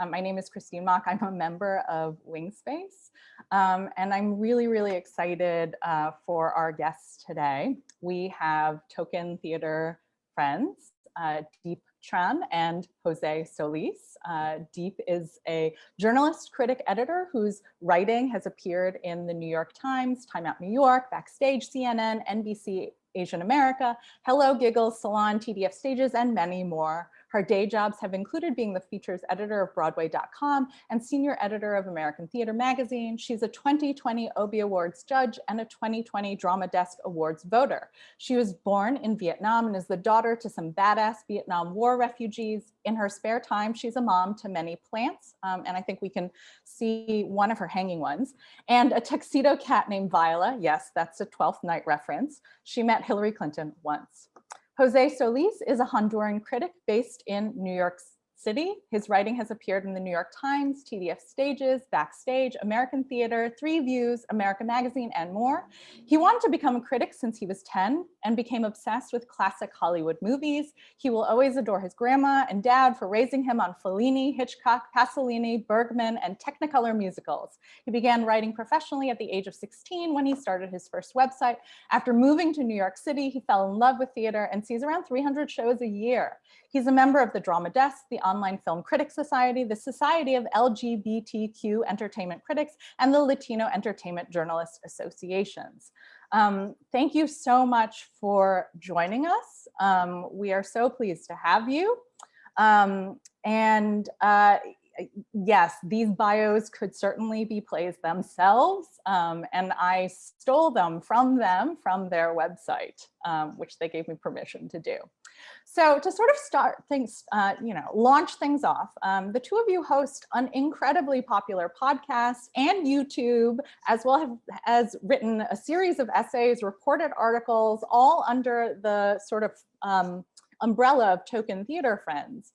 My name is Christine Mock. I'm a member of Wingspace, and I'm really, really excited for our guests today. We have token theater friends, Diep Tran and Jose Solís. Diep is a journalist, critic, editor whose writing has appeared in the New York Times, Time Out New York, Backstage, CNN, NBC, Asian America, Hello, Giggles, Salon, TDF Stages, and many more. Her day jobs have included being the features editor of Broadway.com and senior editor of American Theater Magazine. She's a 2020 Obie Awards judge and a 2020 Drama Desk Awards voter. She was born in Vietnam and is the daughter to some badass Vietnam War refugees. In her spare time, she's a mom to many plants, and I think we can see one of her hanging ones, and a tuxedo cat named Viola. Yes, that's a 12th Night reference. She met Hillary Clinton once. Jose Solís is a Honduran critic based in New York City. His writing has appeared in the New York Times, TDF Stages, Backstage, American Theater, Three Views, America Magazine, and more. He wanted to become a critic since he was 10 and became obsessed with classic Hollywood movies. He will always adore his grandma and dad for raising him on Fellini, Hitchcock, Pasolini, Bergman, and Technicolor musicals. He began writing professionally at the age of 16 when he started his first website. After moving to New York City, he fell in love with theater and sees around 300 shows a year. He's a member of the Drama Desk, the Online Film Critics Society, the Society of LGBTQ Entertainment Critics, and the Latino Entertainment Journalists Associations. Thank you so much for joining us. We are so pleased to have you. Yes, these bios could certainly be plays themselves, and I stole them from their website, which they gave me permission to do. So to sort of start things, launch things off, the two of you host an incredibly popular podcast and YouTube, as well as written a series of essays, reported articles, all under the sort of umbrella of Token Theater Friends.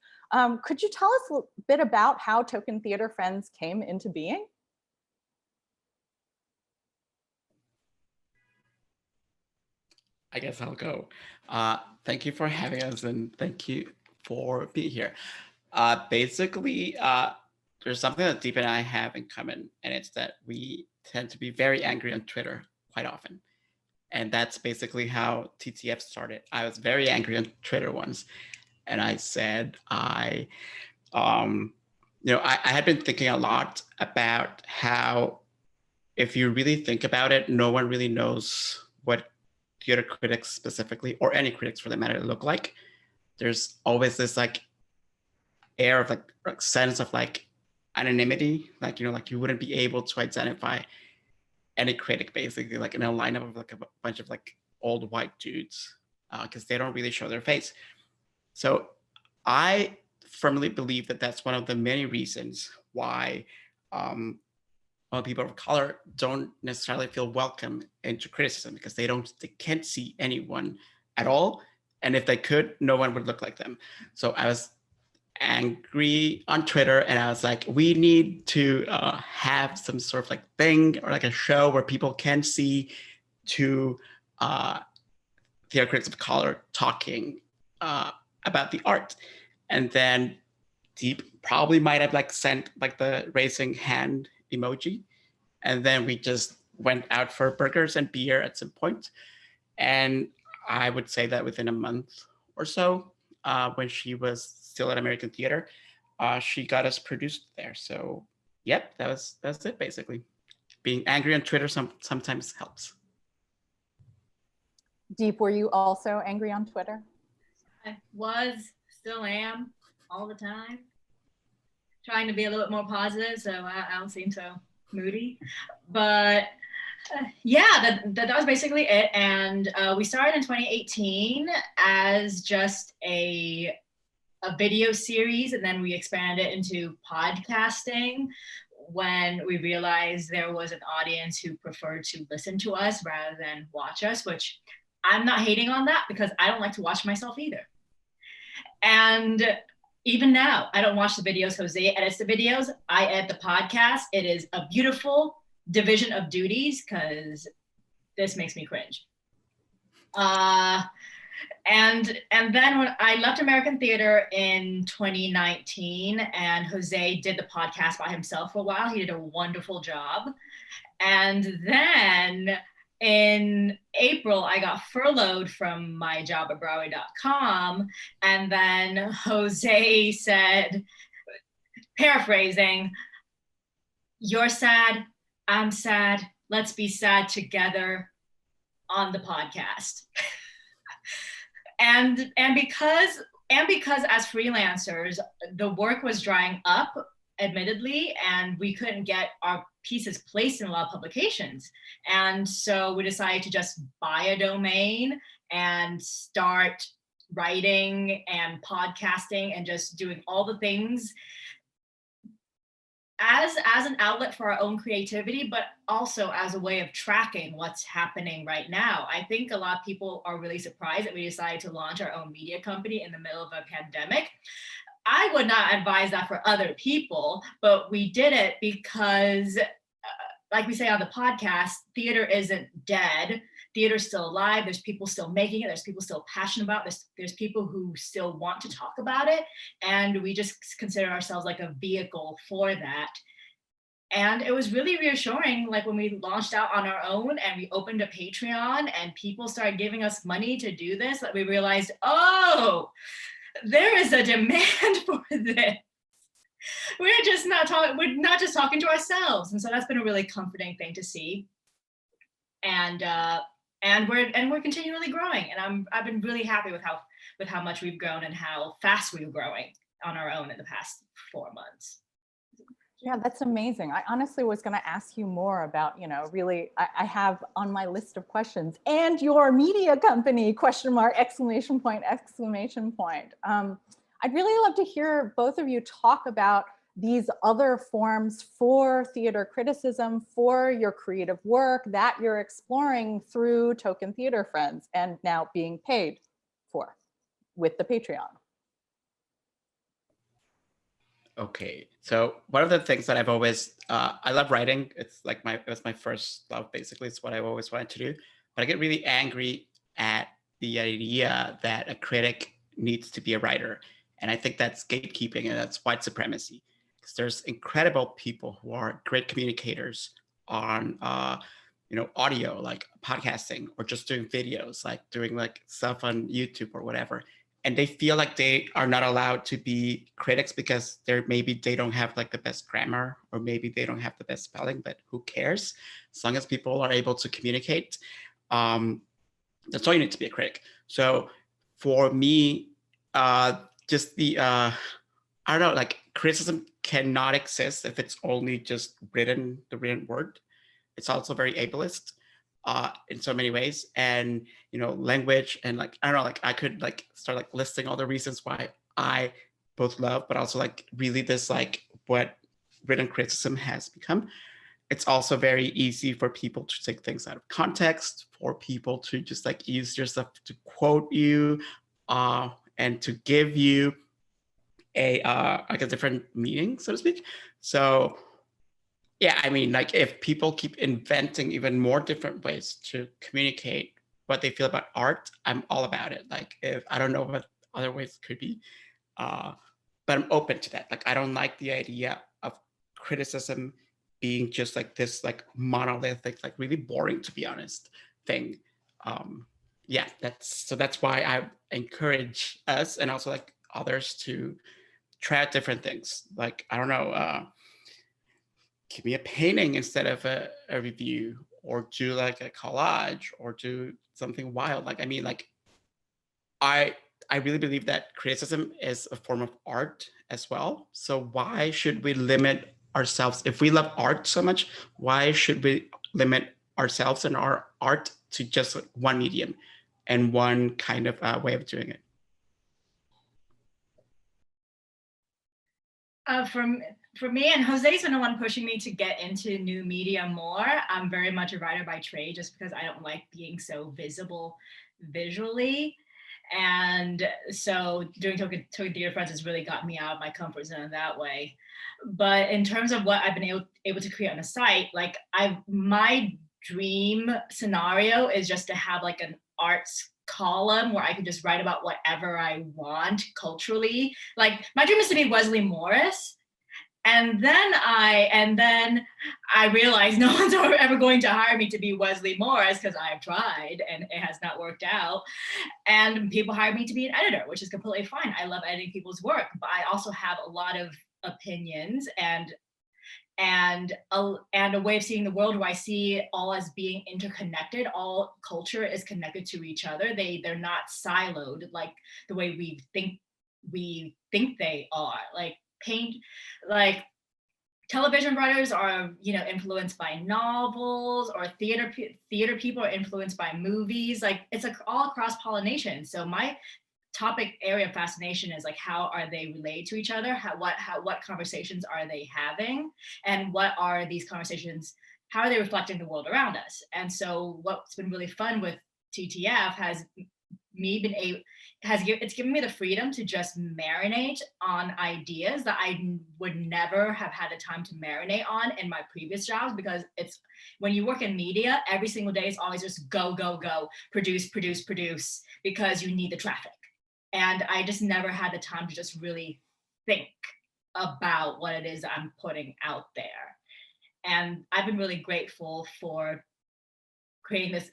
Could you tell us a bit about how Token Theater Friends came into being? I guess I'll go. Thank you for having us and thank you for being here. Basically, there's something that Diep and I have in common, and it's that we tend to be very angry on Twitter quite often. And that's basically how TTF started. I was very angry on Twitter once, and I said I had been thinking a lot about how, if you really think about it, no one really knows what theater critics specifically, or any critics for that matter, look like. There's always this like air of like sense of like anonymity, like you wouldn't be able to identify any critic basically like in a lineup of like a bunch of like old white dudes, because they don't really show their face. So I firmly believe that that's one of the many reasons why people of color don't necessarily feel welcome into criticism, because they can't see anyone at all. And if they could, no one would look like them. So I was angry on Twitter, and I was like, we need to have some sort of like thing or like a show where people can see two theater critics of color talking about the art. And then Diep probably might have like sent like the raising hand emoji, and then we just went out for burgers and beer at some point. And I would say that within a month or so, when she was still at American Theater, she got us produced there. So yep, that's it basically. Being angry on Twitter sometimes helps. Diep, were you also angry on Twitter? I was, still am, all the time. Trying to be a little bit more positive, so I don't seem so moody. But yeah, that was basically it. And we started in 2018 as just a video series, and then we expanded into podcasting when we realized there was an audience who preferred to listen to us rather than watch us, which I'm not hating on that, because I don't like to watch myself either. And even now, I don't watch the videos. Jose edits the videos. I edit the podcast. It is a beautiful division of duties, because this makes me cringe. And then when I left American Theater in 2019, and Jose did the podcast by himself for a while. He did a wonderful job. And then in April, I got furloughed from my job at Broadway.com. And then Jose said, paraphrasing, "You're sad, I'm sad, let's be sad together on the podcast." and because as freelancers, the work was drying up, admittedly, and we couldn't get our pieces placed in a lot of publications. And so we decided to just buy a domain and start writing and podcasting and just doing all the things as an outlet for our own creativity, but also as a way of tracking what's happening right now. I think a lot of people are really surprised that we decided to launch our own media company in the middle of a pandemic. I would not advise that for other people, but we did it because, like we say on the podcast, theater isn't dead. Theater's still alive. There's people still making it. There's people still passionate about it. There's people who still want to talk about it. And we just consider ourselves like a vehicle for that. And it was really reassuring, like when we launched out on our own and we opened a Patreon and people started giving us money to do this, that we realized, oh, there is a demand for this. We're not just talking to ourselves. And so that's been a really comforting thing to see. And we're continually growing. And I've been really happy with how much we've grown and how fast we're growing on our own in the past 4 months. Yeah, that's amazing. I honestly was going to ask you more about, really, I have on my list of questions, and your media company, question mark, exclamation point, exclamation point. I'd really love to hear both of you talk about these other forms for theater criticism, for your creative work that you're exploring through Token Theater Friends and now being paid for with the Patreon. Okay, so one of the things that I've always, I love writing. It's like it was my first love, basically. It's what I've always wanted to do. But I get really angry at the idea that a critic needs to be a writer. And I think that's gatekeeping and that's white supremacy. Because there's incredible people who are great communicators on, audio, like podcasting, or just doing videos, like doing like stuff on YouTube or whatever. And they feel like they are not allowed to be critics because maybe they don't have like the best grammar, or maybe they don't have the best spelling, but who cares? As long as people are able to communicate, that's all you need to be a critic. So for me, just I don't know, like criticism cannot exist if it's only just the written word. It's also very ableist in so many ways, and language, and like I don't know, like I could like start like listing all the reasons why I both love, but also like really dislike what written criticism has become. It's also very easy for people to take things out of context, for people to just like use your stuff to quote you, and to give you a different meaning, so to speak. So yeah, I mean, like if people keep inventing even more different ways to communicate what they feel about art, I'm all about it. Like if I don't know what other ways it could be, but I'm open to that. Like I don't like the idea of criticism being just like this like monolithic, like really boring, to be honest, thing. Yeah, that's why I encourage us and also like others to try out different things. Like I don't know. Give me a painting instead of a review, or do like a collage, or do something wild. Like, I mean, like, I really believe that criticism is a form of art as well. So why should we limit ourselves? If we love art so much, why should we limit ourselves and our art to just one medium and one kind of way of doing it? For me, and Jose's been the one pushing me to get into new media more. I'm very much a writer by trade, just because I don't like being so visible visually. And so doing Token Theater Friends has really got me out of my comfort zone that way. But in terms of what I've been able to create on a site, like my dream scenario is just to have like an arts column where I could just write about whatever I want culturally. Like my dream is to be Wesley Morris. And then I realized no one's ever going to hire me to be Wesley Morris because I've tried and it has not worked out. And people hire me to be an editor, which is completely fine. I love editing people's work, but I also have a lot of opinions and a way of seeing the world where I see it all as being interconnected. All culture is connected to each other. They're not siloed like the way we think they are. Like television writers are, influenced by novels, or theater people are influenced by movies. Like it's all cross pollination. So my topic area of fascination is like, how are they related to each other? What conversations are they having? And what are these conversations, how are they reflecting the world around us? And so what's been really fun with TTF it's given me the freedom to just marinate on ideas that I would never have had the time to marinate on in my previous jobs, because it's when you work in media, every single day is always just go, produce, because you need the traffic. And I just never had the time to just really think about what it is that I'm putting out there. And I've been really grateful for creating this.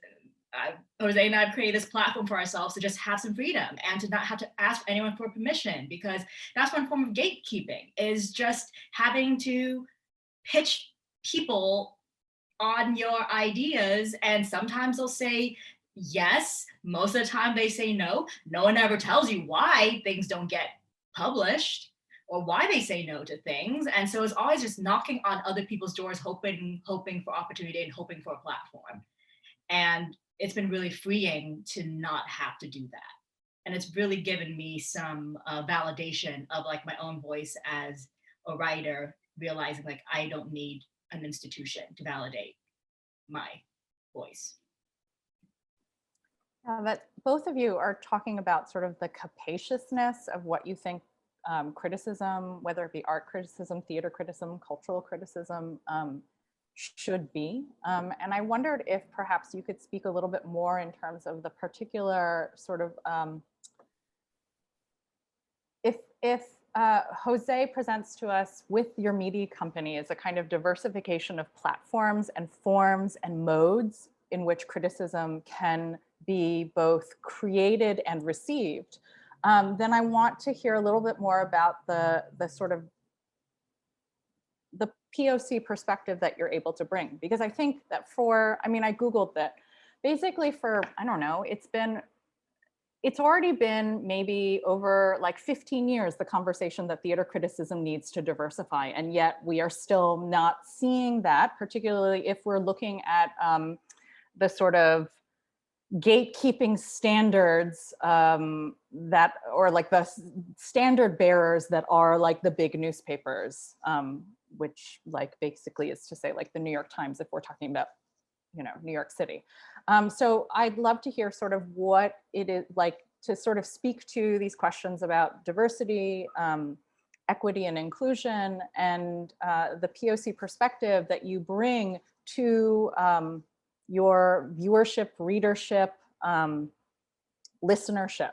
Jose and I have created this platform for ourselves to just have some freedom and to not have to ask anyone for permission, because that's one form of gatekeeping, is just having to pitch people on your ideas. And sometimes they'll say yes, most of the time they say no. No one ever tells you why things don't get published or why they say no to things. And so it's always just knocking on other people's doors, hoping for opportunity and hoping for a platform. And it's been really freeing to not have to do that. And it's really given me some validation of like my own voice as a writer, realizing like I don't need an institution to validate my voice. That both of you are talking about sort of the capaciousness of what you think criticism, whether it be art criticism, theater criticism, cultural criticism, should be. And I wondered if perhaps you could speak a little bit more in terms of the particular sort of, if Jose presents to us with your media company as a kind of diversification of platforms and forms and modes in which criticism can be both created and received, then I want to hear a little bit more about the sort of the POC perspective that you're able to bring. Because I think that I Googled that basically for, I don't know, it's already been maybe over like 15 years, the conversation that theater criticism needs to diversify. And yet we are still not seeing that, particularly if we're looking at the sort of gatekeeping standards that, or like the standard bearers that are like the big newspapers, which like basically is to say like the New York Times, if we're talking about, New York City. So I'd love to hear sort of what it is like to sort of speak to these questions about diversity, equity and inclusion, and the POC perspective that you bring to your viewership, readership, listenership.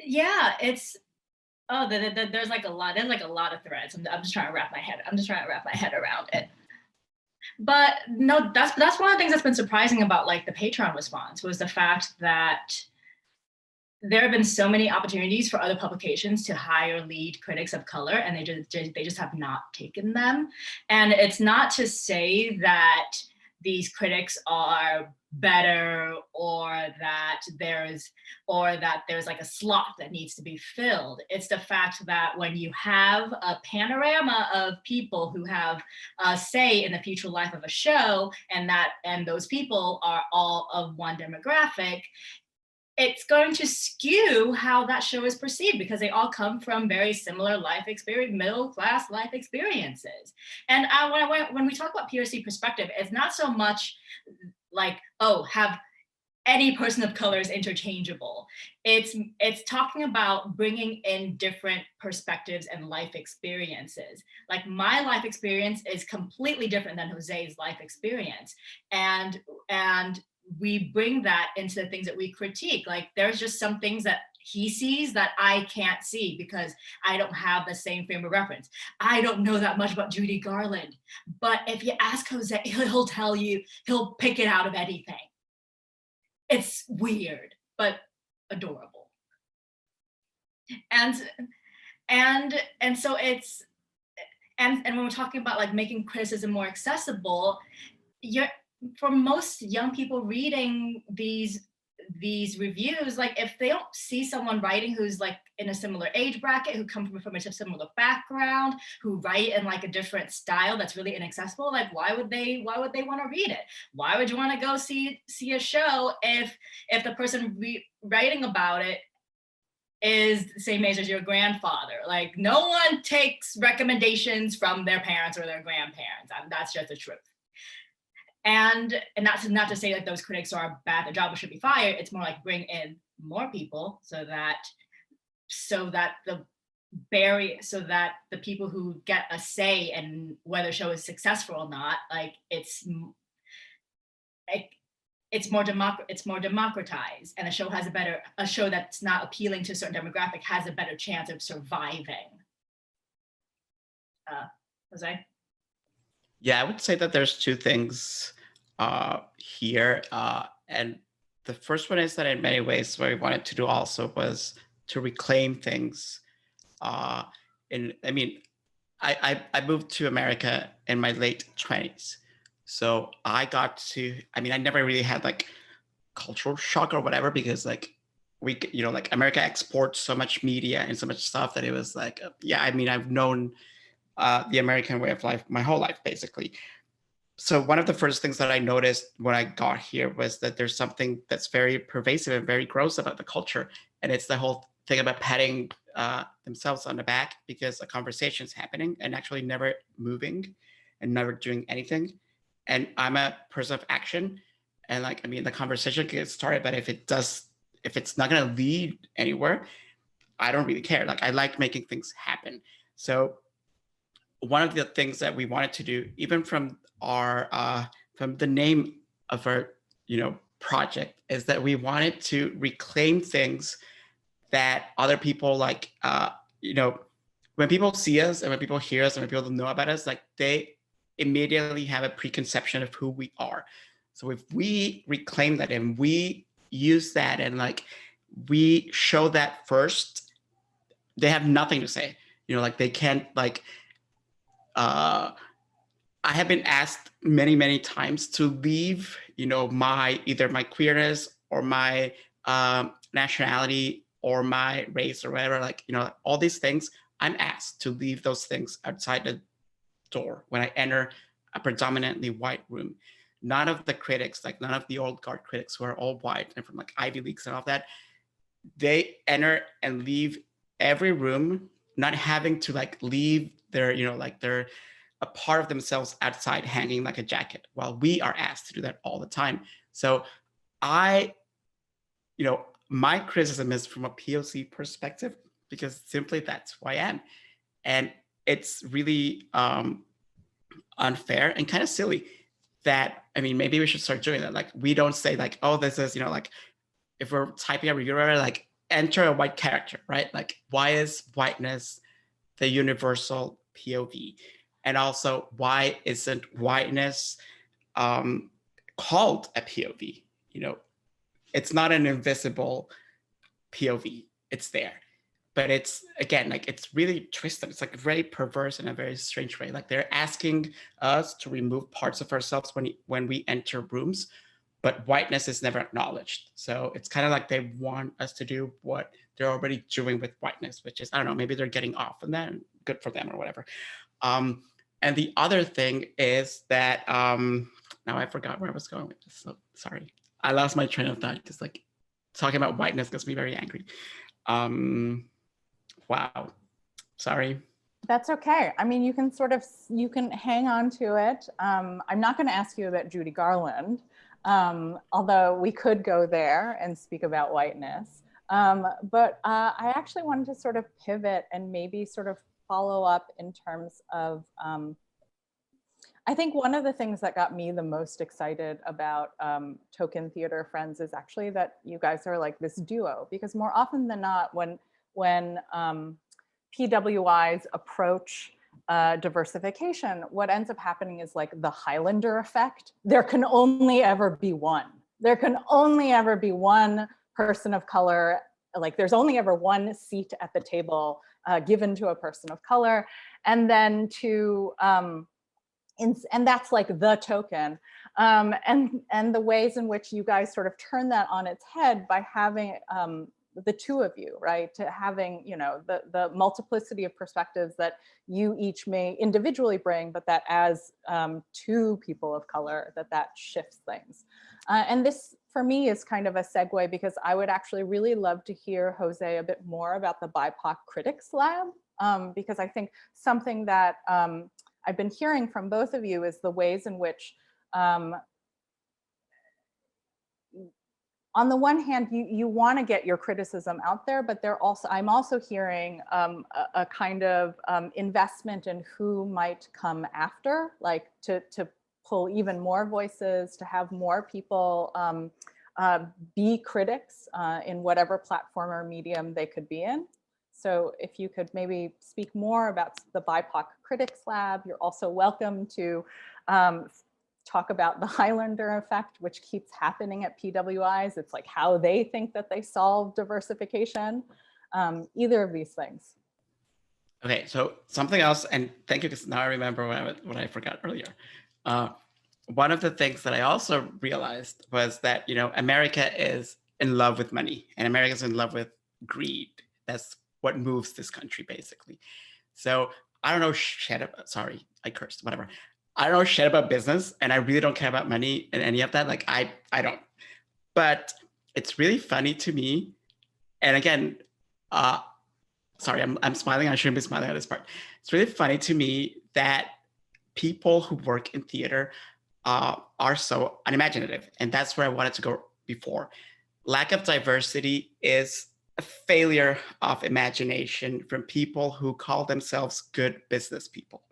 Yeah, it's there's like a lot of threads. I'm just trying to wrap my head around it. But no, that's one of the things that's been surprising about like the Patreon response, was the fact that there have been so many opportunities for other publications to hire lead critics of color, and they just have not taken them. And it's not to say that these critics are better, or that there's like a slot that needs to be filled. It's the fact that when you have a panorama of people who have a say in the future life of a show, and those people are all of one demographic, it's going to skew how that show is perceived, because they all come from very similar life experience, middle-class life experiences. And when we talk about POC perspective, it's not so much like, oh, any person of color is interchangeable. It's talking about bringing in different perspectives and life experiences. Like my life experience is completely different than Jose's life experience. And we bring that into the things that we critique. Like there's just some things that he sees that I can't see because I don't have the same frame of reference. I don't know that much about Judy Garland, but if you ask Jose, he'll tell you, he'll pick it out of anything. It's weird, but adorable. And so it's, and when we're talking about like making criticism more accessible, for most young people reading these reviews, like if they don't see someone writing who's like in a similar age bracket, who come from a similar background, who write in like a different style that's really inaccessible, like why would they want to read it? Why would you want to go see a show if the person writing about it is the same age as your grandfather? Like no one takes recommendations from their parents or their grandparents. That's just the truth. And that's not to say that those critics are bad, their job should be fired. It's more like bring in more people so that the people who get a say in whether a show is successful or not, like it's more democratized, and a show that's not appealing to a certain demographic has a better chance of surviving. Jose? Yeah, I would say that there's two things here. And the first one is that in many ways what we wanted to do also was to reclaim things. I moved to America in my late 20s. So I never really had like cultural shock or whatever, because like America exports so much media and so much stuff that it was like, I've known the American way of life my whole life, basically. So one of the first things that I noticed when I got here was that there's something that's very pervasive and very gross about the culture. And it's the whole thing about patting themselves on the back because a conversation's happening and actually never moving and never doing anything. And I'm a person of action. And the conversation gets started, but if it's not going to lead anywhere, I don't really care. Like I like making things happen. So one of the things that we wanted to do, even from the name of our project, is that we wanted to reclaim things that other people like. When people see us and when people hear us and when people know about us, like they immediately have a preconception of who we are. So if we reclaim that and we use that and like we show that first, they have nothing to say. They can't like. I have been asked many, many times to leave, either my queerness or my nationality or my race or whatever, all these things. I'm asked to leave those things outside the door when I enter a predominantly white room. None of the critics, none of the old guard critics who are all white and from Ivy Leagues and all that, they enter and leave every room, not having to leave their, they're a part of themselves outside hanging like a jacket, while we are asked to do that all the time. So my criticism is from a POC perspective, because simply that's who I am. And it's really unfair and kind of silly that, maybe we should start doing that. We don't say oh, this is, if we're typing a review, enter a white character, right? Why is whiteness the universal POV? And also, why isn't whiteness called a POV? It's not an invisible POV. It's there. But it's, again, it's really twisted. It's very perverse in a very strange way. They're asking us to remove parts of ourselves when we enter rooms, but whiteness is never acknowledged. So it's kind of they want us to do what they're already doing with whiteness, which is, I don't know, maybe they're getting off on that, and good for them or whatever. And the other thing is that, now I forgot where I was going with this, so sorry. I lost my train of thought, because talking about whiteness gets me very angry. Wow, sorry. That's okay. You can hang on to it. I'm not going to ask you about Judy Garland, although we could go there and speak about whiteness. But I actually wanted to sort of pivot and maybe sort of follow up in terms of, I think one of the things that got me the most excited about Token Theater Friends is actually that you guys are like this duo, because more often than not, when PWIs approach diversification, what ends up happening is like the Highlander effect. There can only ever be one. There can only ever be one person of color. Like there's only ever one seat at the table given to a person of color. And then and that's like the token. And the ways in which you guys sort of turn that on its head by having the two of you, right? To having, you know, the multiplicity of perspectives that you each may individually bring, but that as two people of color, that shifts things. And this, for me, is kind of a segue, because I would actually really love to hear, Jose, a bit more about the BIPOC Critics Lab, because I think something that I've been hearing from both of you is the ways in which, on the one hand, you want to get your criticism out there, but I'm also hearing a kind of investment in who might come after, like to pull even more voices, to have more people be critics in whatever platform or medium they could be in. So if you could maybe speak more about the BIPOC Critics Lab. You're also welcome to talk about the Highlander effect, which keeps happening at PWIs. It's like how they think that they solve diversification. Either of these things. Okay, so something else, and thank you, because now I remember what I forgot earlier. One of the things that I also realized was that, you know, America is in love with money, and America is in love with greed. That's what moves this country, basically. So I don't know shit about, sorry, I cursed, whatever. I don't know shit about business, and I really don't care about money and any of that. Like I don't. But it's really funny to me. And again, sorry, I'm smiling. I shouldn't be smiling at this part. It's really funny to me that people who work in theater are so unimaginative, and that's where I wanted to go before. Lack of diversity is a failure of imagination from people who call themselves good business people.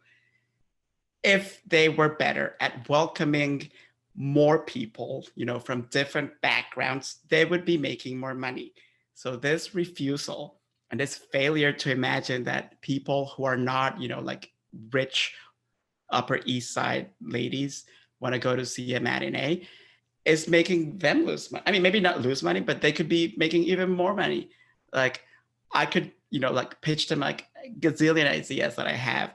If they were better at welcoming more people, you know, from different backgrounds, they would be making more money. So this refusal and this failure to imagine that people who are not, you know, like rich Upper East Side ladies want to go to see a matinee is making them lose money. I mean, maybe not lose money, but they could be making even more money. Like I could, you know, like pitch them like a gazillion ideas that I have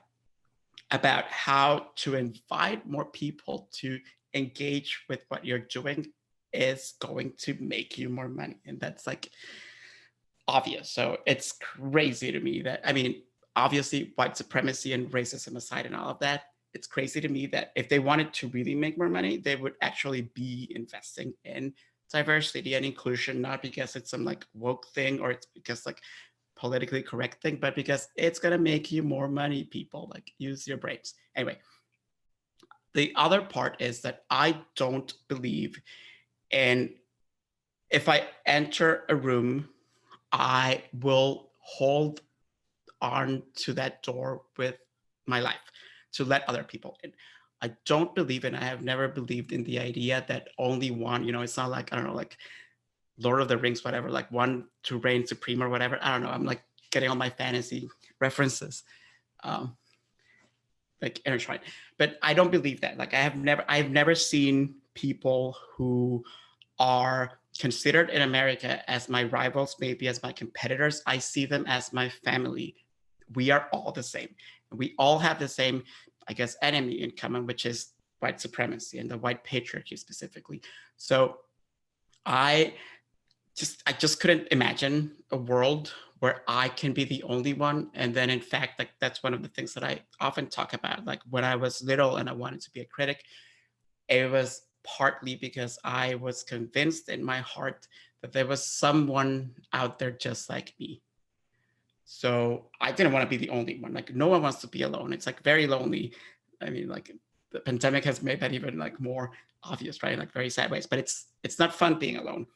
about how to invite more people to engage with what you're doing is going to make you more money. And that's like obvious. So it's crazy to me that, I mean, obviously white supremacy and racism aside and all of that, it's crazy to me that if they wanted to really make more money, they would actually be investing in diversity and inclusion, not because it's some like woke thing or it's because like politically correct thing, but because it's going to make you more money, people. Like use your brains. Anyway, the other part is that I don't believe in, if I enter a room, I will hold on to that door with my life to let other people in. I don't believe in, I have never believed in the idea that only one, you know, it's not like, I don't know, like Lord of the Rings, whatever, like one to reign supreme or whatever. I don't know. I'm like getting all my fantasy references like intertwined, but I don't believe that. Like I've never seen people who are considered in America as my rivals, maybe as my competitors. I see them as my family. We are all the same. We all have the same, I guess, enemy in common, which is white supremacy and the white patriarchy specifically. So I just couldn't imagine a world where I can be the only one. And then in fact, like that's one of the things that I often talk about. Like when I was little and I wanted to be a critic, it was partly because I was convinced in my heart that there was someone out there just like me. So I didn't want to be the only one. Like no one wants to be alone. It's like very lonely. I mean, like the pandemic has made that even like more obvious, right? Like very sad ways, but it's not fun being alone.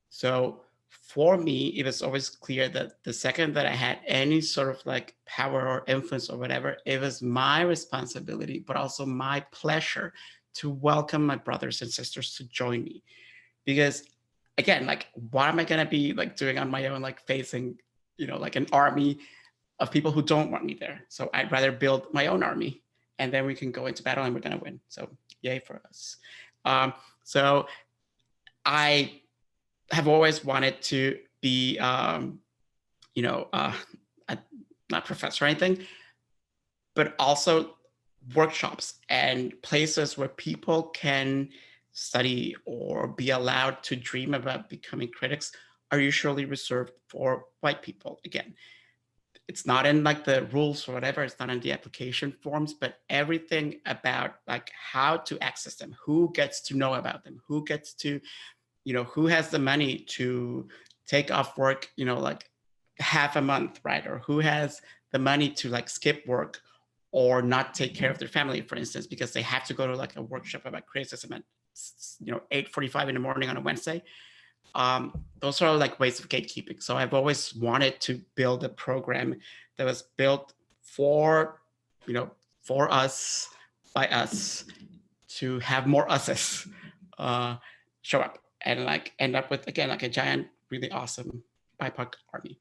So for me, it was always clear that the second that I had any sort of like power or influence or whatever, it was my responsibility, but also my pleasure to welcome my brothers and sisters to join me. Because again, like, what am I gonna be like doing on my own, like facing, like an army of people who don't want me there? So I'd rather build my own army, and then we can go into battle and we're gonna win. So yay for us. So I have always wanted to be, not professor or anything, but also workshops and places where people can study or be allowed to dream about becoming critics are usually reserved for white people. Again, it's not in like the rules or whatever, it's not in the application forms, but everything about like how to access them, who gets to know about them, who gets to, who has the money to take off work, like half a month, right? Or who has the money to like skip work or not take care of their family, for instance, because they have to go to like a workshop about criticism at 8:45 in the morning on a Wednesday. Those are like ways of gatekeeping. So I've always wanted to build a program that was built for, for us, by us, to have more us's show up and like end up with, again, like a giant, really awesome BIPOC army.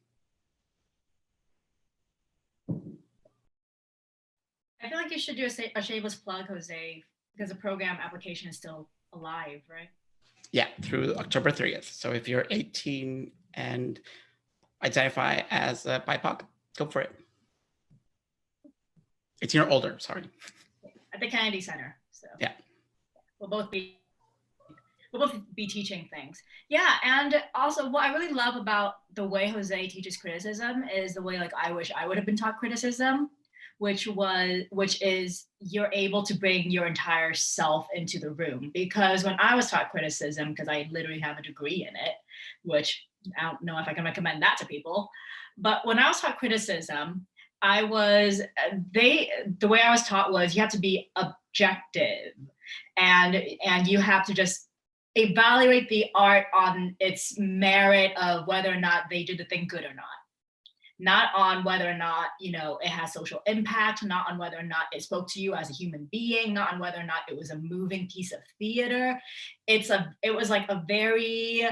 I feel like you should do a shameless plug, Jose, because the program application is still alive, right? Yeah, through October 30th. So if you're 18 and identify as a BIPOC, go for it. 18 or older, sorry. At the Kennedy Center. So yeah, we'll both be teaching things. Yeah, and also what I really love about the way Jose teaches criticism is the way like I wish I would have been taught criticism, which is you're able to bring your entire self into the room. Because when I was taught criticism, because I literally have a degree in it, which I don't know if I can recommend that to people, but when I was taught criticism, the way I was taught was you have to be objective, and you have to just evaluate the art on its merit of whether or not they did the thing good or not on whether or not, it has social impact, not on whether or not it spoke to you as a human being, not on whether or not it was a moving piece of theater. It was like a very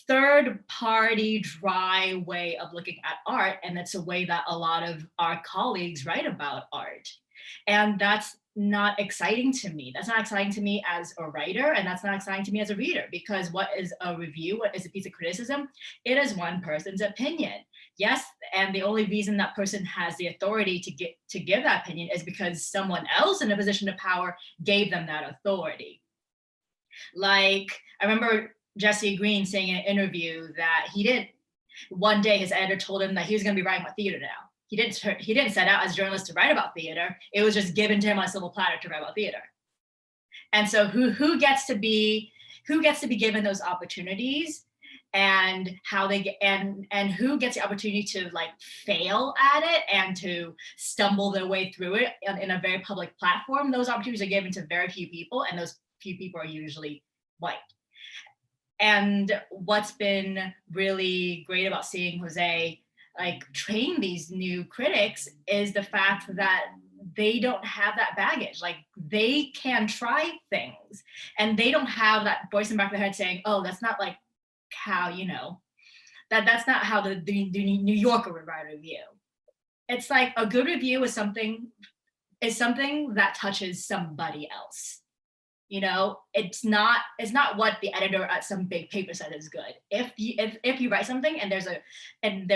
third party, dry way of looking at art. And that's a way that a lot of our colleagues write about art. And that's not exciting to me. That's not exciting to me as a writer, and that's not exciting to me as a reader, because what is a review? What is a piece of criticism? It is one person's opinion. Yes, and the only reason that person has the authority to give that opinion is because someone else in a position of power gave them that authority. Like, I remember Jesse Green saying in an interview that one day his editor told him that he was going to be writing about theater now. He didn't set out as a journalist to write about theater. It was just given to him on a silver platter to write about theater. And so who gets to be given those opportunities, and how they get and who gets the opportunity to like fail at it and to stumble their way through it in a very public platform? Those opportunities are given to very few people, and those few people are usually white. And what's been really great about seeing Jose like train these new critics is the fact that they don't have that baggage. Like, they can try things, and they don't have that voice in the back of their head saying, oh, that's not like how, that's not how the New Yorker would write a review. It's like a good review is something that touches somebody else. It's not what the editor at some big paper said is good. If you write something and there's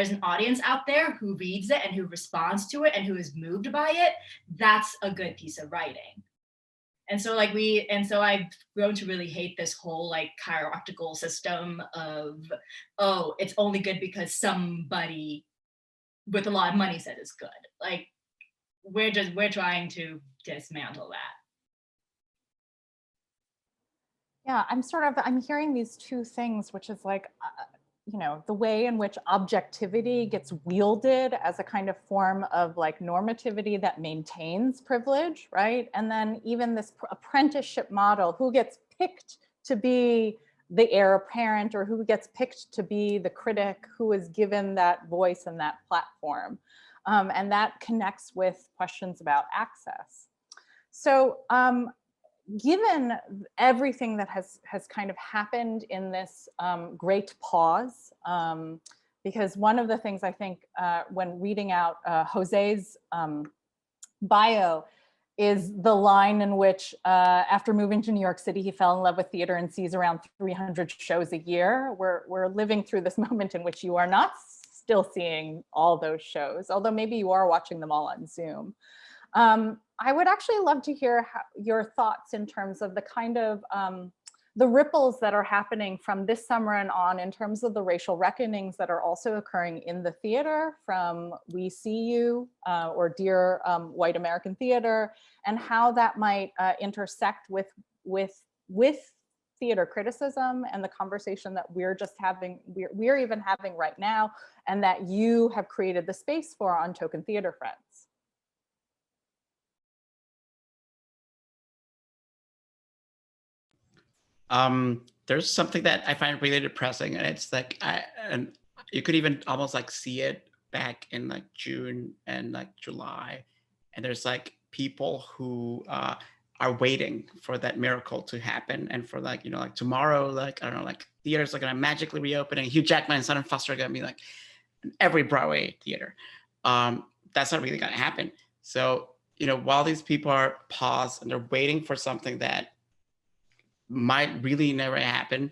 an audience out there who reads it and who responds to it and who is moved by it, that's a good piece of writing. And so I've grown to really hate this whole like hierarchical system of, oh, it's only good because somebody with a lot of money said it's good. Like, we're trying to dismantle that. Yeah, I'm hearing these two things, which is like, you know, the way in which objectivity gets wielded as a kind of form of like normativity that maintains privilege, right? And then even this apprenticeship model, who gets picked to be the heir apparent or who gets picked to be the critic who is given that voice and that platform. And that connects with questions about access. So given everything that has kind of happened in this great pause, because one of the things I think when reading out Jose's bio is the line in which after moving to New York City, he fell in love with theater and sees around 300 shows a year. We're living through this moment in which you are not still seeing all those shows, although maybe you are watching them all on Zoom. I would actually love to hear your thoughts in terms of the kind of the ripples that are happening from this summer and on in terms of the racial reckonings that are also occurring in the theater, from We See You or Dear White American Theater, and how that might intersect with theater criticism and the conversation that we're just having, we're even having right now, and that you have created the space for on Token Theater Friends. There's something that I find really depressing, and it's like, and you could even almost like see it back in like June and like July, and there's like people who are waiting for that miracle to happen, and for like, you know, like tomorrow, like I don't know, like theaters are gonna magically reopen, and Hugh Jackman and Sutton Foster are gonna be like in every Broadway theater. That's not really gonna happen. So, you know, while these people are paused and they're waiting for something that might really never happen,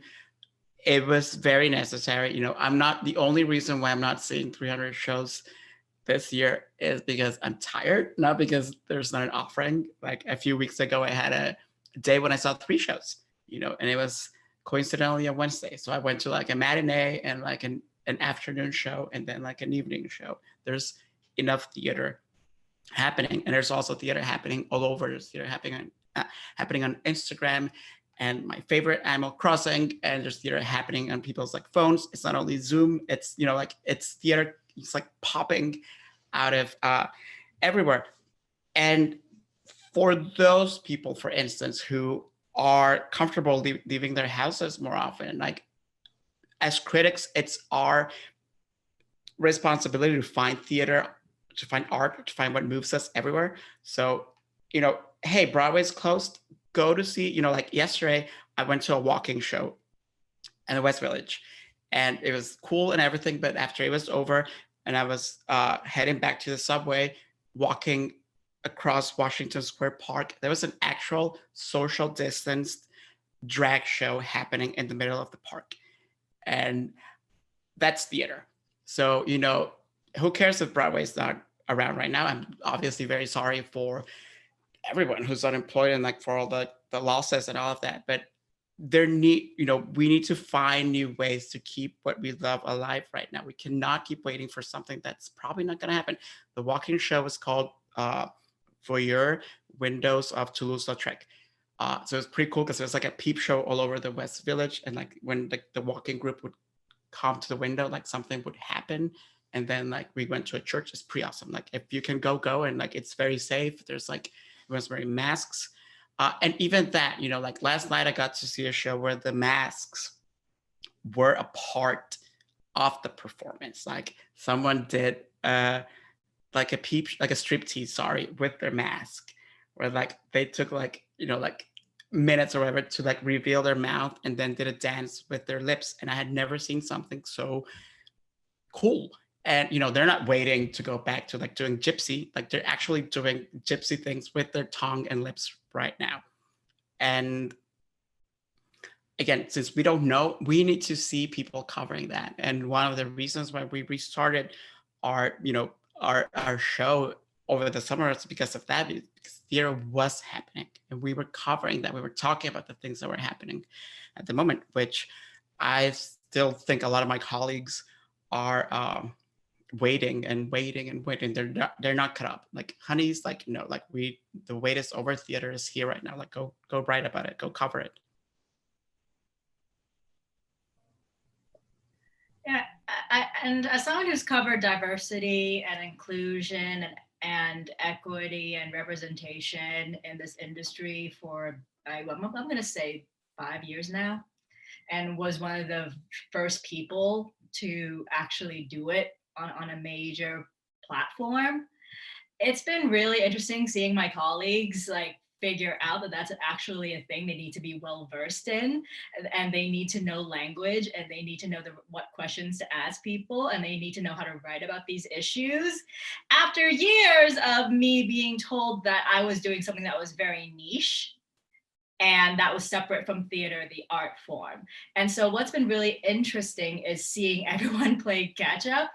it was very necessary. You know, I'm not, the only reason why I'm not seeing 300 shows this year is because I'm tired, not because there's not an offering. Like a few weeks ago, I had a day when I saw 3 shows, you know, and it was coincidentally a Wednesday. So I went to like a matinee and like an afternoon show and then like an evening show. There's enough theater happening, and there's also theater happening all over. There's theater happening on Instagram and my favorite, Animal Crossing, and there's theater happening on people's like phones. It's not only Zoom, it's, you know, like it's theater, it's like popping out of everywhere. And for those people, for instance, who are comfortable leaving their houses more often, like as critics, it's our responsibility to find theater, to find art, to find what moves us everywhere. So, you know, hey, Broadway's closed, go to see, you know, like yesterday, I went to a walking show in the West Village, and it was cool and everything. But after it was over and I was heading back to the subway, walking across Washington Square Park, there was an actual social distanced drag show happening in the middle of the park. And that's theater. So, you know, who cares if Broadway's not around right now? I'm obviously very sorry for everyone who's unemployed and like for all the losses and all of that, but we need to find new ways to keep what we love alive right now. We cannot keep waiting for something that's probably not going to happen. The walking show is called Voyeur Windows of Toulouse-Lautrec. So it's pretty cool because there's like a peep show all over the West Village, and like when the walking group would come to the window, like something would happen. And then like we went to a church. It's pretty awesome. Like if you can go, and like it's very safe. There's like everyone's wearing masks. And even that, you know, like last night I got to see a show where the masks were a part of the performance. Like someone did like a striptease, sorry, with their mask, where like they took like, you know, like minutes or whatever to like reveal their mouth and then did a dance with their lips. And I had never seen something so cool. And, you know, they're not waiting to go back to like doing gypsy, like they're actually doing gypsy things with their tongue and lips right now. And again, since we don't know, we need to see people covering that. And one of the reasons why we restarted our, you know, our show over the summer is because of that, because theater was happening and we were covering that. We were talking about the things that were happening at the moment, which I still think a lot of my colleagues are waiting. They're not caught up. Like honey's like, no, like the wait is over. Theater is here right now. Like go write about it. Go cover it. And as someone who's covered diversity and inclusion and equity and representation in this industry for, I'm going to say 5 years now, and was one of the first people to actually do it on a major platform. It's been really interesting seeing my colleagues like figure out that that's actually a thing they need to be well versed in, and they need to know language, and they need to know what questions to ask people, and they need to know how to write about these issues. After years of me being told that I was doing something that was very niche and that was separate from theater, the art form. And so what's been really interesting is seeing everyone play catch up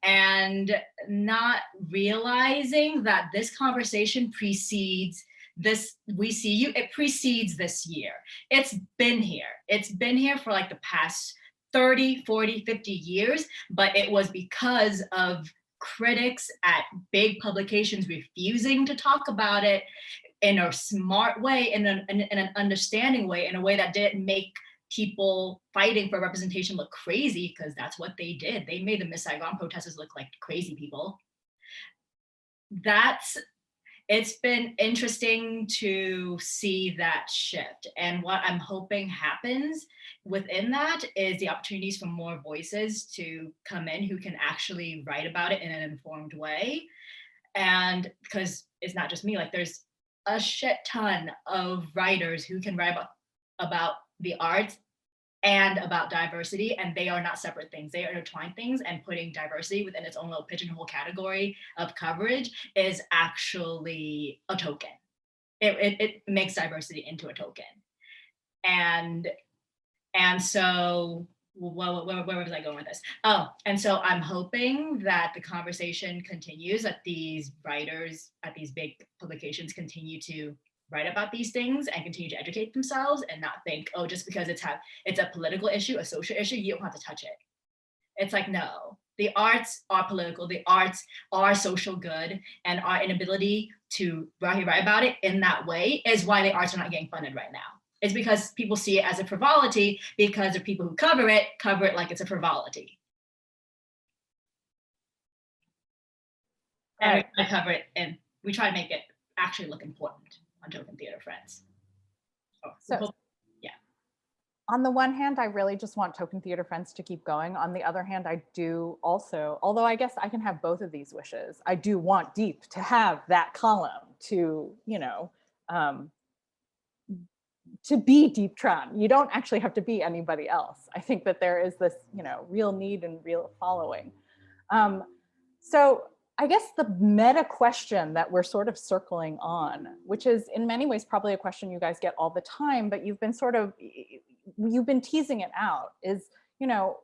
and not realizing that this conversation precedes this, we see you, it precedes this year. It's been here. It's been here for like the past 30, 40, 50 years, but it was because of critics at big publications refusing to talk about it in a smart way, in an understanding way, in a way that didn't make people fighting for representation look crazy, because that's what they did. They made the Miss Saigon protesters look like crazy people. It's been interesting to see that shift. And what I'm hoping happens within that is the opportunities for more voices to come in who can actually write about it in an informed way. And because it's not just me, like there's a shit ton of writers who can write about the arts and about diversity, and they are not separate things. They are intertwined things, and putting diversity within its own little pigeonhole category of coverage is actually a token. It makes diversity into a token. And so where was I going with this? Oh, and so I'm hoping that the conversation continues, that these writers at these big publications continue to write about these things and continue to educate themselves, and not think, oh, just because it's a political issue, a social issue, you don't have to touch it. It's like, no, the arts are political, the arts are social good, and our inability to write about it in that way is why the arts are not getting funded right now. It's because people see it as a frivolity, because the people who cover it like it's a frivolity. And I cover it, and we try to make it actually look important on Token Theater Friends. So, yeah. On the one hand, I really just want Token Theater Friends to keep going. On the other hand, I do also, although I guess I can have both of these wishes, I do want Diep to have that column to, you know, to be Diep Tran. You don't actually have to be anybody else. I think that there is this, you know, real need and real following. So I guess the meta question that we're sort of circling on, which is in many ways probably a question you guys get all the time, but you've been teasing it out, is, you know,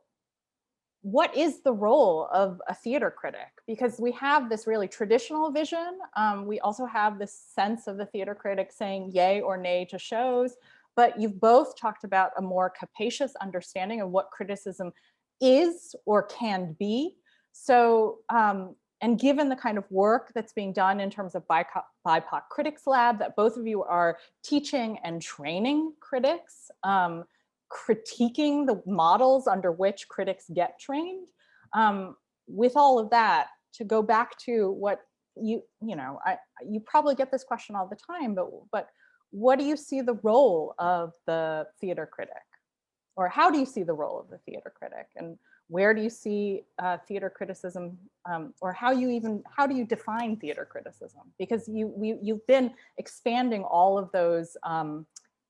what is the role of a theater critic? Because we have this really traditional vision. We also have this sense of the theater critic saying yay or nay to shows, but you've both talked about a more capacious understanding of what criticism is or can be. So, and given the kind of work that's being done in terms of BIPOC Critics Lab, that both of you are teaching and training critics, critiquing the models under which critics get trained. With all of that, to go back to what you probably get this question all the time, but what do you see the role of the theater critic? Or how do you see the role of the theater critic? And where do you see theater criticism, or how do you define theater criticism? Because you've been expanding all of those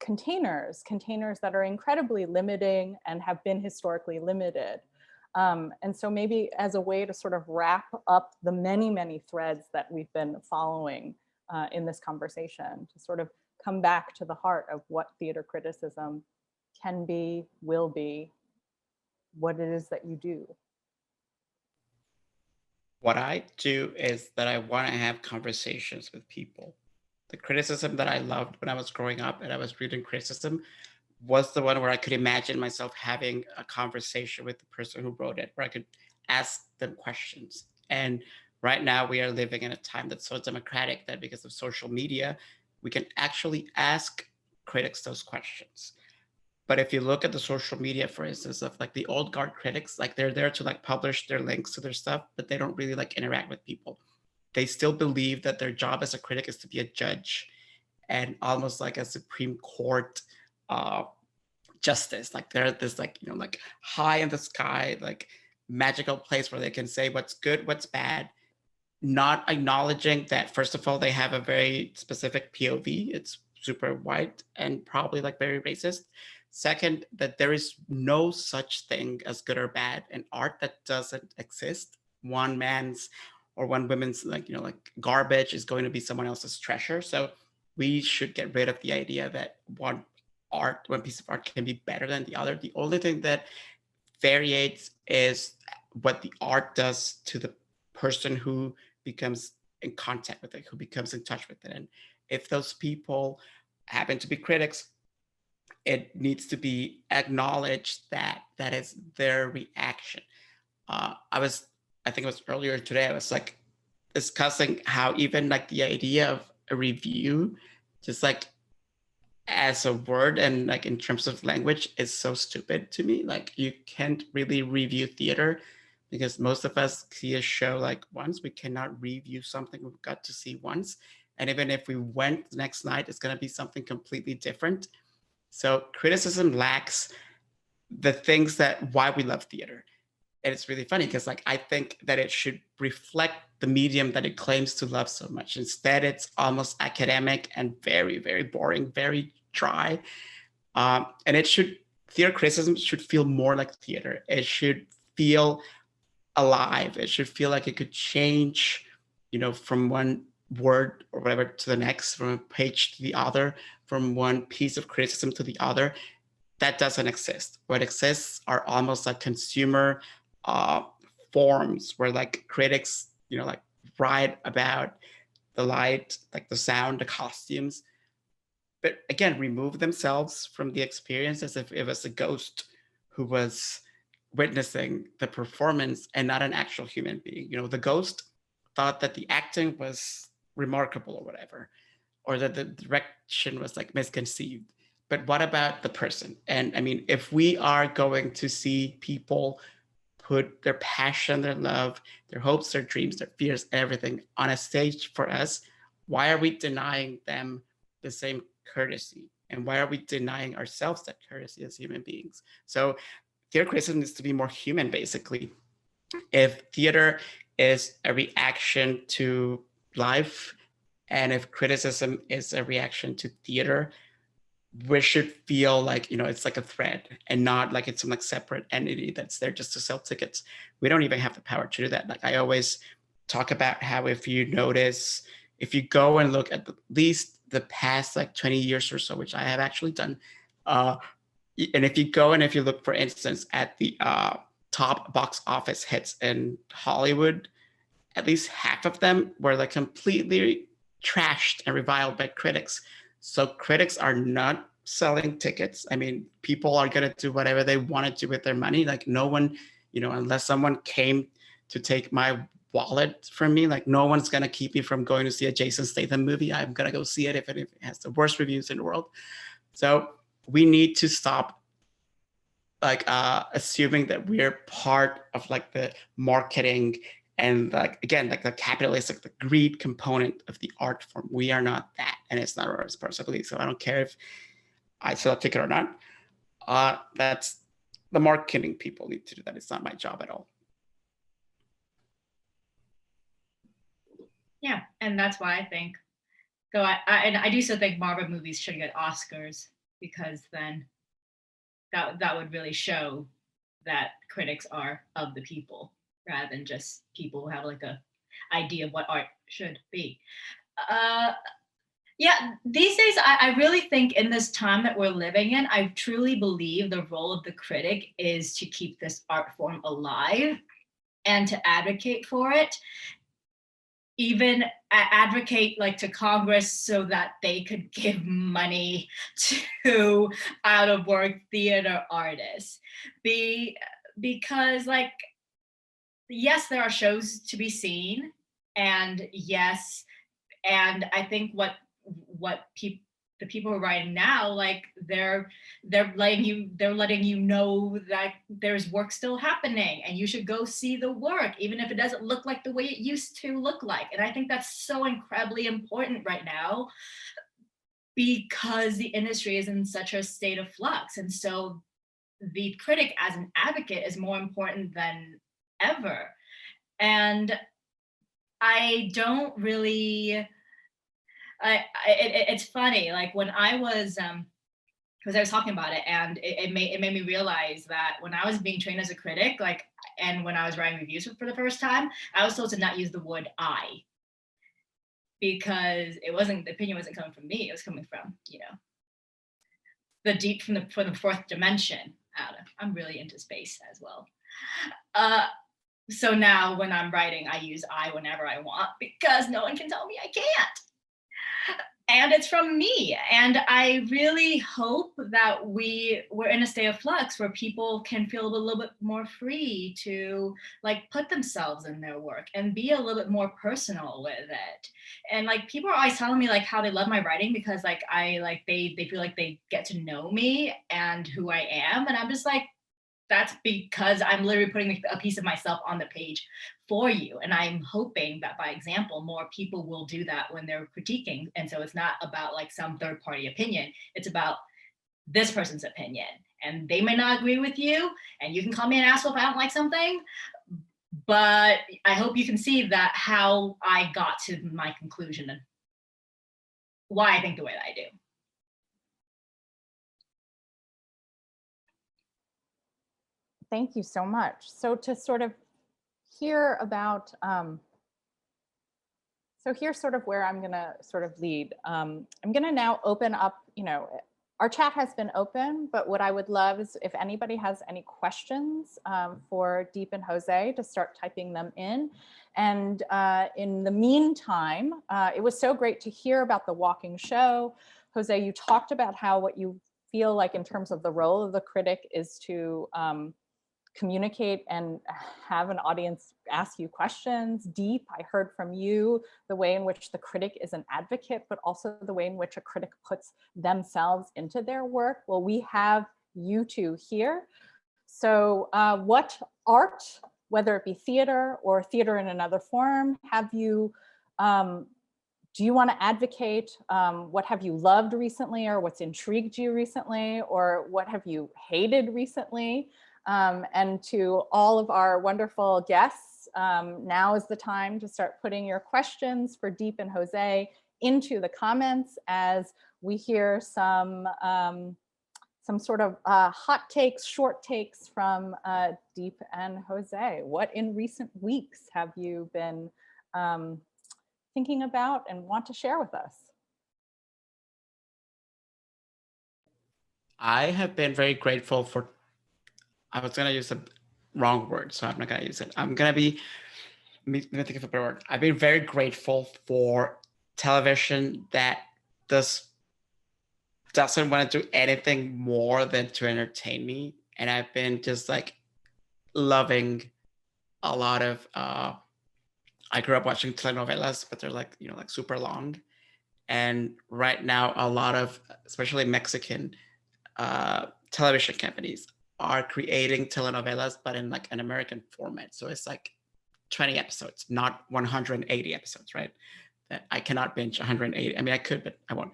containers that are incredibly limiting and have been historically limited. And so maybe as a way to sort of wrap up the many, many threads that we've been following in this conversation, to sort of come back to the heart of what theater criticism can be, will be, what it is that you do. What I do is that I want to have conversations with people. The criticism that I loved when I was growing up and I was reading criticism was the one where I could imagine myself having a conversation with the person who wrote it, where I could ask them questions. And right now we are living in a time that's so democratic that because of social media, we can actually ask critics those questions. But if you look at the social media, for instance, of like the old guard critics, like they're there to like publish their links to their stuff, but they don't really like interact with people. They still believe that their job as a critic is to be a judge and almost like a Supreme Court uh, justice. Like they're at this like, you know, like high in the sky, like magical place where they can say what's good, what's bad, not acknowledging that, first of all, they have a very specific POV. It's super white and probably like very racist. Second, that there is no such thing as good or bad in art. That doesn't exist. One man's or one woman's like, you know, like garbage is going to be someone else's treasure. So we should get rid of the idea that one piece of art can be better than the other. The only thing that variates is what the art does to the person who becomes in contact with it, who becomes in touch with it. And if those people happen to be critics, it needs to be acknowledged that that is their reaction. I think it was earlier today, I was like discussing how even like the idea of a review, just like as a word and like in terms of language, is so stupid to me. Like you can't really review theater because most of us see a show like once. We cannot review something we've got to see once. And even if we went the next night, it's going to be something completely different. So criticism lacks the things that why we love theater. And it's really funny because like I think that it should reflect the medium that it claims to love so much. Instead, it's almost academic and very, very boring, very dry. And theater criticism should feel more like theater. It should feel alive. It should feel like it could change, you know, from one word or whatever to the next, from a page to the other, from one piece of criticism to the other. That doesn't exist. What exists are almost like consumer forms where like critics, you know, like write about the light, like the sound, the costumes, but again, remove themselves from the experience as if it was a ghost who was witnessing the performance and not an actual human being. You know, the ghost thought that the acting was remarkable or whatever, or that the direction was like misconceived. But what about the person? And I mean, if we are going to see people put their passion, their love, their hopes, their dreams, their fears, everything on a stage for us, why are we denying them the same courtesy? And why are we denying ourselves that courtesy as human beings? So theater criticism needs to be more human, basically. If theater is a reaction to life, and if criticism is a reaction to theater, we should feel like, you know, it's like a thread and not like it's some like separate entity that's there just to sell tickets. We don't even have the power to do that. Like I always talk about how if you notice, if you go and look at least the past like 20 years or so, which I have actually done, and if you go and if you look, for instance, at the top box office hits in Hollywood, at least half of them were like completely trashed and reviled by critics. So critics are not selling tickets. I mean, people are going to do whatever they want to do with their money. Like no one, you know, unless someone came to take my wallet from me, like no one's going to keep me from going to see a Jason Statham movie. I'm going to go see it if it has the worst reviews in the world. So we need to stop like assuming that we're part of like the marketing and like again like the capitalistic, the greed component of the art form. We are not that, and it's not our responsibility. So I don't care if I sell a ticket or not. That's the marketing people need to do that. It's not my job at all. Yeah, and that's why I think, though I do still think Marvel movies should get Oscars, because then that would really show that critics are of the people rather than just people who have like a idea of what art should be. Yeah, these days I really think in this time that we're living in, I truly believe the role of the critic is to keep this art form alive and to advocate for it, even advocate like to Congress so that they could give money to out of work theater artists. Because like, yes, there are shows to be seen, and yes, and I think what the people who are writing now, like they're letting you know that there's work still happening and you should go see the work, even if it doesn't look like the way it used to look like. And I think that's so incredibly important right now, because the industry is in such a state of flux. And so the critic as an advocate is more important than ever. And I don't really, it's funny, like when I was, because I was talking about it, and it made me realize that when I was being trained as a critic, like, and when I was writing reviews for the first time, I was told to not use the word I, because the opinion wasn't coming from me, it was coming from, you know, the deep from the fourth dimension. I'm really into space as well. So now when I'm writing, I use I whenever I want, because no one can tell me I can't. And it's from me. And I really hope that we're in a state of flux where people can feel a little bit more free to like put themselves in their work and be a little bit more personal with it. And like people are always telling me like how they love my writing because like they feel like they get to know me and who I am. And I'm just like, that's because I'm literally putting a piece of myself on the page for you. And I'm hoping that by example, more people will do that when they're critiquing. And so it's not about like some third party opinion. It's about this person's opinion. And they may not agree with you. And you can call me an asshole if I don't like something. But I hope you can see that how I got to my conclusion and why I think the way that I do. Thank you so much. So to sort of hear about, so here's sort of where I'm gonna sort of lead. I'm gonna now open up, you know, our chat has been open, but what I would love is if anybody has any questions for Diep and Jose to start typing them in. And in the meantime, it was so great to hear about the walking show. Jose, you talked about how what you feel like in terms of the role of the critic is to communicate and have an audience ask you questions. Diep, I heard from you the way in which the critic is an advocate, but also the way in which a critic puts themselves into their work. Well, we have you two here. So what art, whether it be theater or theater in another form, have you, do you want to advocate? What have you loved recently, or what's intrigued you recently, or what have you hated recently? And to all of our wonderful guests, now is the time to start putting your questions for Diep and Jose into the comments as we hear some sort of hot takes, short takes from Diep and Jose. What in recent weeks have you been thinking about and want to share with us? I have been very grateful for, I was gonna use the wrong word, so I'm not gonna use it. I'm gonna be, let me think of a better word. I've been very grateful for television that doesn't want to do anything more than to entertain me. And I've been just like loving a lot of, I grew up watching telenovelas, but they're like, you know, like super long. And right now, a lot of, especially Mexican television companies are creating telenovelas, but in like an American format. So it's like 20 episodes, not 180 episodes, right? That I cannot binge 180. I mean, I could, but I won't.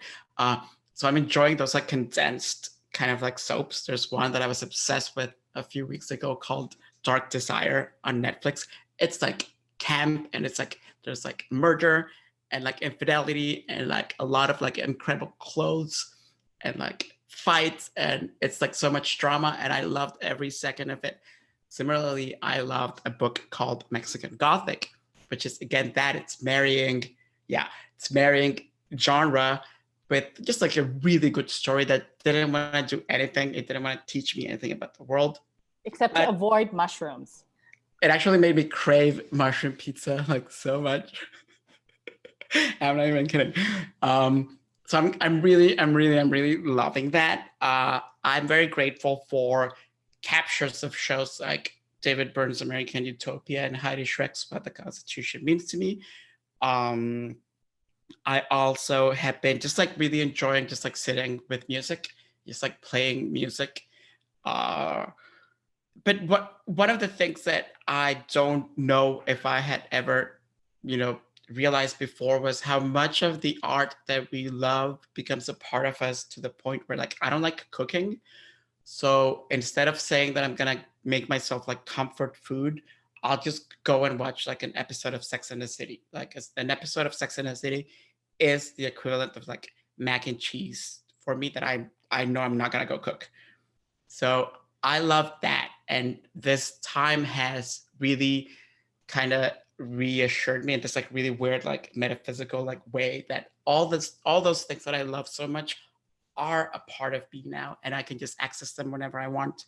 So I'm enjoying those like condensed kind of like soaps. There's one that I was obsessed with a few weeks ago called Dark Desire on Netflix. It's like camp, and it's like there's like murder and like infidelity and like a lot of like incredible clothes and like fights, and it's like so much drama, and I loved every second of it. Similarly, I loved a book called Mexican Gothic, which is again that it's marrying genre with just like a really good story that didn't want to do anything. It didn't want to teach me anything about the world. Except to avoid mushrooms. It actually made me crave mushroom pizza like so much. I'm not even kidding. So I'm really loving that. I'm very grateful for captures of shows like David Byrne's American Utopia and Heidi Schreck's What the Constitution Means to Me. I also have been just like really enjoying just like sitting with music, just like playing music. Uh, but one of the things that I don't know if I had ever, realized before was how much of the art that we love becomes a part of us to the point where like I don't like cooking. So instead of saying that I'm gonna make myself like comfort food, I'll just go and watch like an episode of Sex and the City. Like an episode of Sex and the City is the equivalent of like mac and cheese for me that I know I'm not gonna go cook. So I love that. And this time has really kind of reassured me in this like really weird, like metaphysical like way that all those things that I love so much are a part of me now, and I can just access them whenever I want.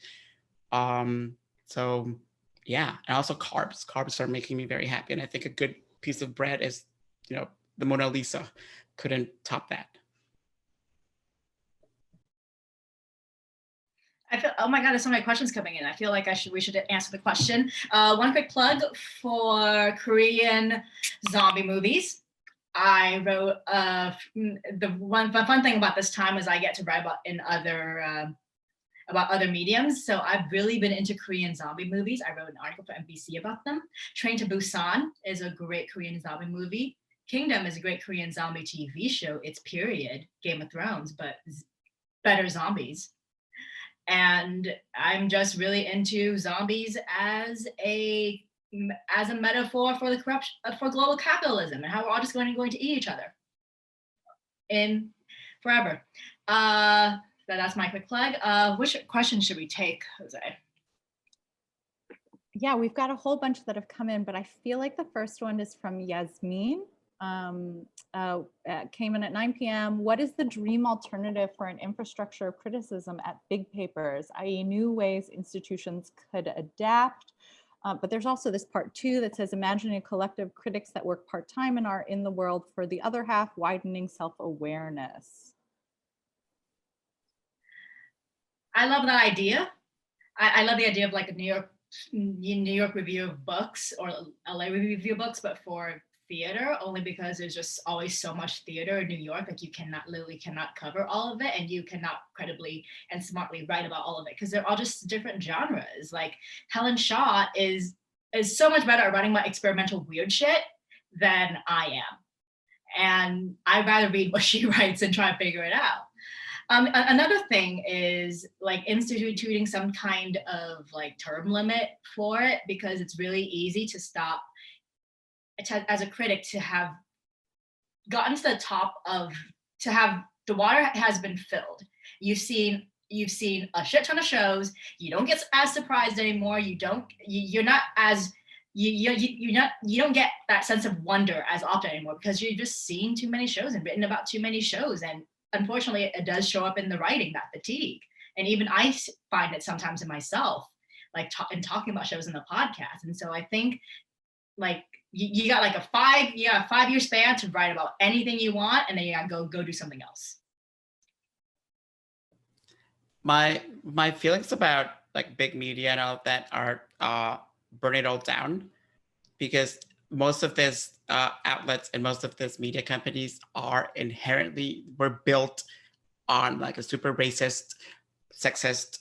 So yeah, and also carbs. Carbs are making me very happy. And I think a good piece of bread is, the Mona Lisa. Couldn't top that. I feel, oh my God, there's so many questions coming in. I feel like we should answer the question. One quick plug for Korean zombie movies. I wrote the fun thing about this time is I get to write about other mediums. So I've really been into Korean zombie movies. I wrote an article for NBC about them. Train to Busan is a great Korean zombie movie. Kingdom is a great Korean zombie TV show. It's period Game of Thrones, but better zombies. And I'm just really into zombies as a metaphor for the corruption for global capitalism and how we're all just going to eat each other in forever. That's my quick plug. Which question should we take, Jose? Yeah, we've got a whole bunch that have come in, but I feel like the first one is from Yasmin. Came in at 9 p.m. What is the dream alternative for an infrastructure of criticism at big papers, i.e. new ways institutions could adapt? But there's also this part 2 that says imagining a collective critics that work part-time and are in the world for the other half, widening self-awareness. I love that idea. I love the idea of like a New York review of books or LA review of books, but for theater, only because there's just always so much theater in New York. Like you literally cannot cover all of it, and you cannot credibly and smartly write about all of it because they're all just different genres. Like Helen Shaw is so much better at writing about experimental weird shit than I am. And I'd rather read what she writes and try to figure it out. Another thing is like instituting some kind of like term limit for it, because it's really easy to stop as a critic to have gotten to the top of, to have the water has been filled. You've seen a shit ton of shows. You don't get as surprised anymore. You don't get that sense of wonder as often anymore because you've just seen too many shows and written about too many shows. And unfortunately, it does show up in the writing, that fatigue. And even I find it sometimes in myself, like in talking about shows in the podcast. And so I think like you got like a 5-year span to write about anything you want, and then you gotta go do something else. My feelings about like big media and all of that are burn it all down, because most of these outlets and most of these media companies were built on like a super racist, sexist,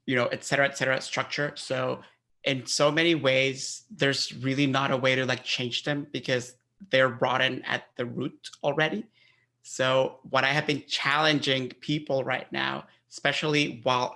et cetera structure. So in so many ways, there's really not a way to like change them because they're rotten at the root already. So what I have been challenging people right now, especially while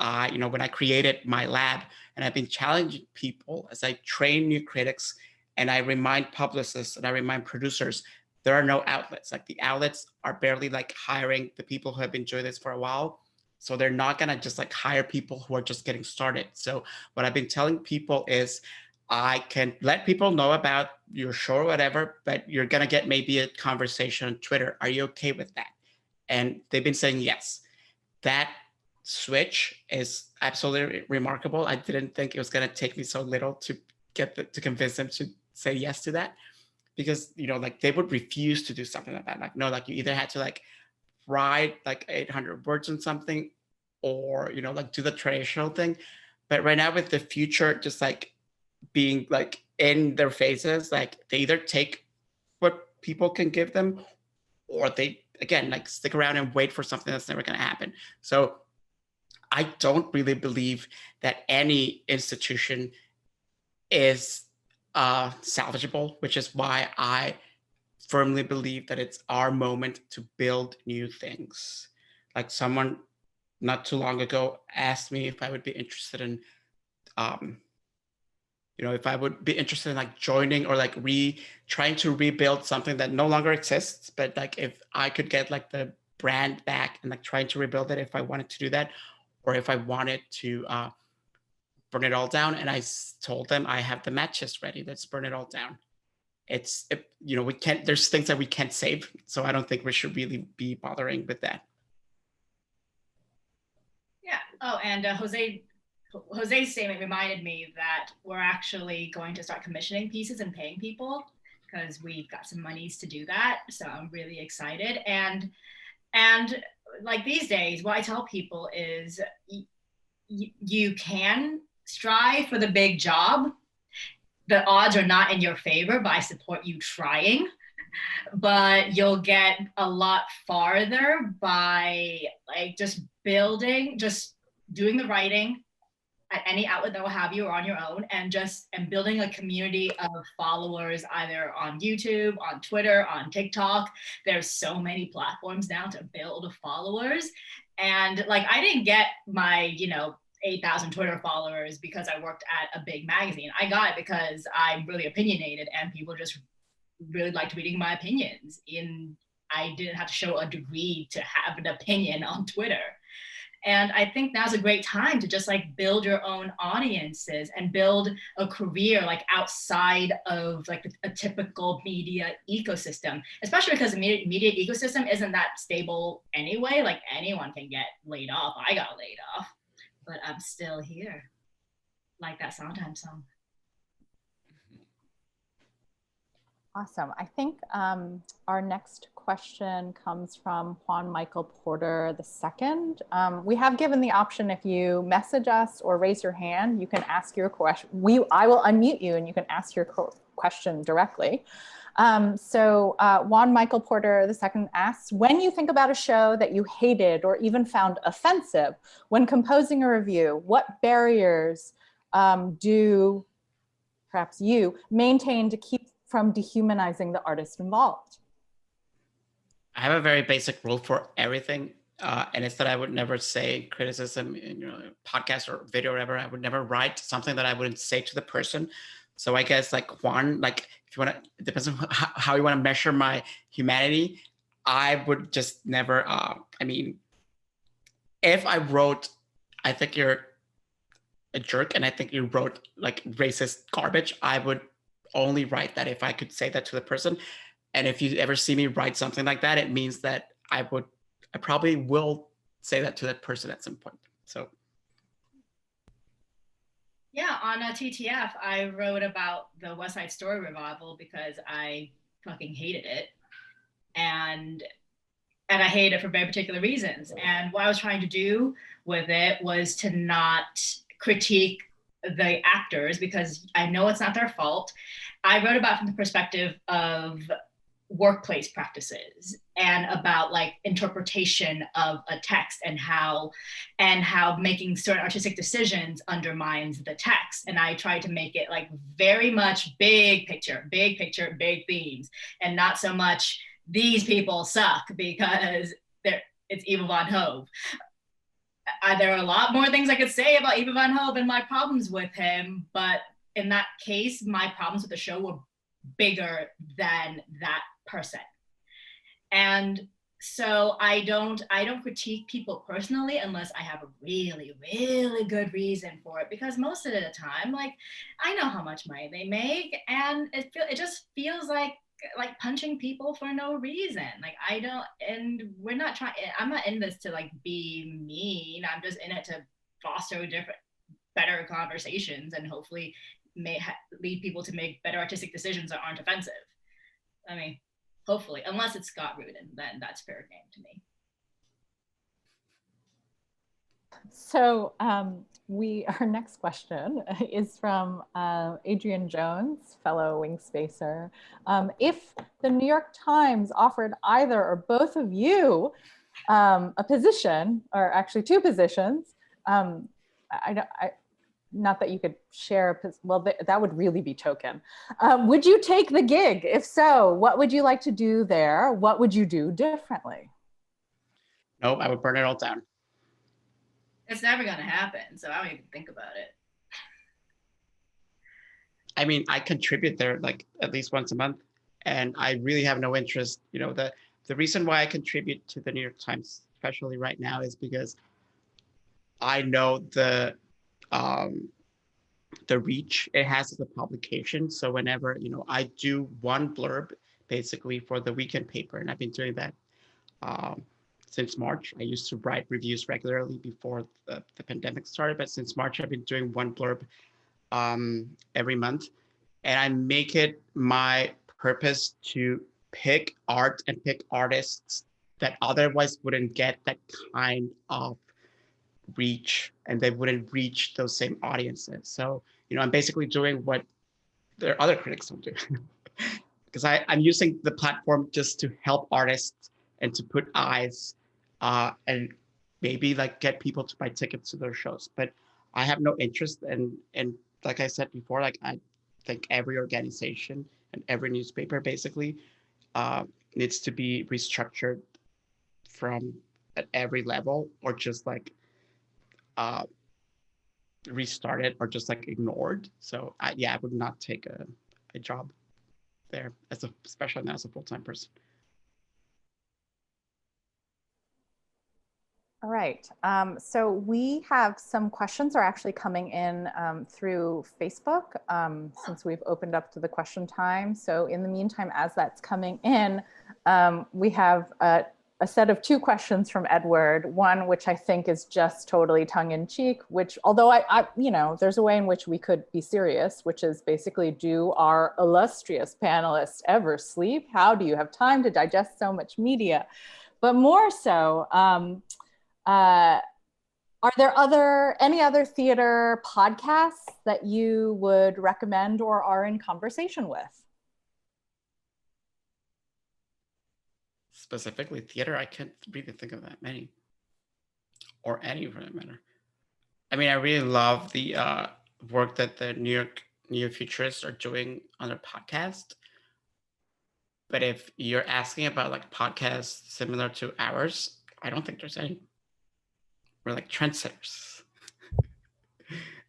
when I created my lab, and I've been challenging people as I train new critics and I remind publicists and I remind producers, there are no outlets. Like the outlets are barely like hiring the people who have been doing this for a while. So they're not gonna just like hire people who are just getting started. So what I've been telling people is I can let people know about your show or whatever, but you're gonna get maybe a conversation on Twitter. Are you okay with that? And they've been saying yes. That switch is absolutely remarkable. I didn't think it was gonna take me so little to to convince them to say yes to that, because like they would refuse to do something like that. Like no, like you either had to like write like 800 words on something, or like do the traditional thing. But right now with the future just like being like in their faces, like they either take what people can give them or they, again, like stick around and wait for something that's never going to happen. So I don't really believe that any institution is salvageable, which is why I firmly believe that it's our moment to build new things. Like someone not too long ago asked me if I would be interested in, if I would be interested in like joining or like trying to rebuild something that no longer exists, but like if I could get like the brand back and like trying to rebuild it, if I wanted to do that, or if I wanted to burn it all down. And I told them I have the matches ready. Let's burn it all down. We can't, there's things that we can't save. So I don't think we should really be bothering with that. Yeah. Oh, and Jose's statement reminded me that we're actually going to start commissioning pieces and paying people because we've got some monies to do that. So I'm really excited. And like these days, what I tell people is you can strive for the big job. The odds are not in your favor, but I support you trying. But you'll get a lot farther by like just doing the writing at any outlet that will have you or on your own, and building a community of followers either on YouTube, on Twitter, on TikTok. There's so many platforms now to build followers. And like I didn't get my 8,000 Twitter followers because I worked at a big magazine. I got it because I'm really opinionated and people just really liked reading my opinions. I didn't have to show a degree to have an opinion on Twitter. And I think now's a great time to just like build your own audiences and build a career like outside of like a typical media ecosystem, especially because the media ecosystem isn't that stable anyway. Like anyone can get laid off. I got laid off, but I'm still here. Like that Sondheim song. Awesome. I think our next question comes from Juan Michael Porter II. We have given the option, if you message us or raise your hand, you can ask your question. I will unmute you and you can ask your question directly. Juan Michael Porter II asks, when you think about a show that you hated or even found offensive when composing a review, what barriers do perhaps you maintain to keep from dehumanizing the artist involved? I have a very basic rule for everything, and it's that I would never say criticism in podcast or video or whatever. I would never write something that I wouldn't say to the person. So I guess like Juan, like if you want to, it depends on how you want to measure my humanity. I would just never. If I wrote, I think you're a jerk, and I think you wrote like racist garbage, I would only write that if I could say that to the person. And if you ever see me write something like that, it means that I probably will say that to that person at some point. So yeah, on TTF, I wrote about the West Side Story revival because I fucking hated it. And I hate it for very particular reasons. And what I was trying to do with it was to not critique the actors because I know it's not their fault. I wrote about from the perspective of workplace practices and about like interpretation of a text and how making certain artistic decisions undermines the text. And I tried to make it like very much big picture, big themes, and not so much these people suck because it's Eva Von Hove. There are a lot more things I could say about Eva Von Hove and my problems with him, but in that case, my problems with the show were bigger than that person. And so I don't critique people personally unless I have a really, really good reason for it, because most of the time, like, I know how much money they make, and it just feels like punching people for no reason. Like I'm not in this to like be mean. I'm just in it to foster better conversations and hopefully lead people to make better artistic decisions that aren't offensive. I mean, hopefully, unless it's Scott Rudin, then that's fair game to me. So Our next question is from Adrian Jones, fellow Wingspacer. If the New York Times offered either or both of you a position, or actually two positions, not that you could share, well, that would really be token. Would you take the gig? If so, what would you like to do there? What would you do differently? Nope, I would burn it all down. It's never going to happen, so I don't even think about it. I mean, I contribute there like at least once a month, and I really have no interest. You know, the reason why I contribute to the New York Times, especially right now, is because I know the reach it has as a publication. So whenever, you know, I do one blurb basically for the weekend paper, and I've been doing that since March. I used to write reviews regularly before the pandemic started, but since March, I've been doing one blurb every month. And I make it my purpose to pick art and pick artists that otherwise wouldn't get that kind of reach, and they wouldn't reach those same audiences. So, you know, I'm basically doing what their other critics don't do. Because I'm using the platform just to help artists and to put eyes and maybe like get people to buy tickets to their shows. But I have no interest in like I said before, like I think every organization and every newspaper basically needs to be restructured from at every level, or just like restarted, or just like ignored. So I would not take a job there especially now as a full-time person. All right, so we have some questions are actually coming in through Facebook since we've opened up to the question time. So in the meantime, as that's coming in, we have a set of two questions from Edward. One, which I think is just totally tongue-in-cheek, which although I you know, there's a way in which we could be serious, which is basically, do our illustrious panelists ever sleep? How do you have time to digest so much media? But more so, are there any other theater podcasts that you would recommend or are in conversation with? Specifically theater, I can't really think of that many, or any for that matter. I mean, I really love the work that the New York Neo-Futurists are doing on their podcast. But if you're asking about like podcasts similar to ours, I don't think there's any. We're like trendsetters.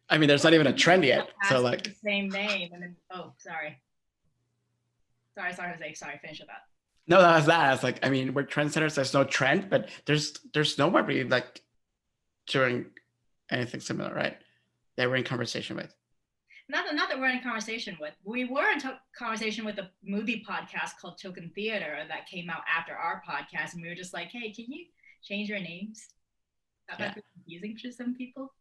I mean, there's not even a trend yet. So like the same name, and then sorry, Jose. Sorry, finish with that. No, that was that. I was like, I mean, we're trendsetters. There's no trend, but there's no one really like doing anything similar, right? That we're in conversation with. Not that we're in conversation with. We were in conversation with a movie podcast called Token Theater that came out after our podcast, and we were just like, hey, can you change your names? That might be confusing for some people.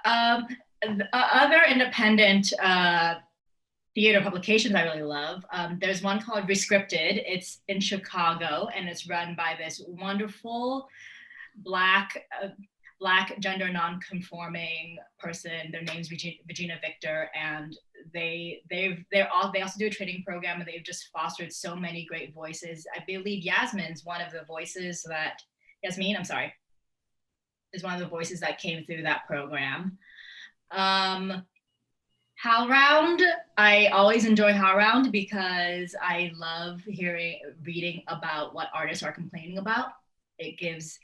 Other independent theater publications I really love. There's one called Rescripted. It's in Chicago, and it's run by this wonderful Black gender non-conforming person. Their name's Regina Victor, and they also do a training program, and they've just fostered so many great voices. I believe Yasmin's one of the voices that is one of the voices that came through that program. HowlRound, I always enjoy HowlRound because I love reading about what artists are complaining about. It gives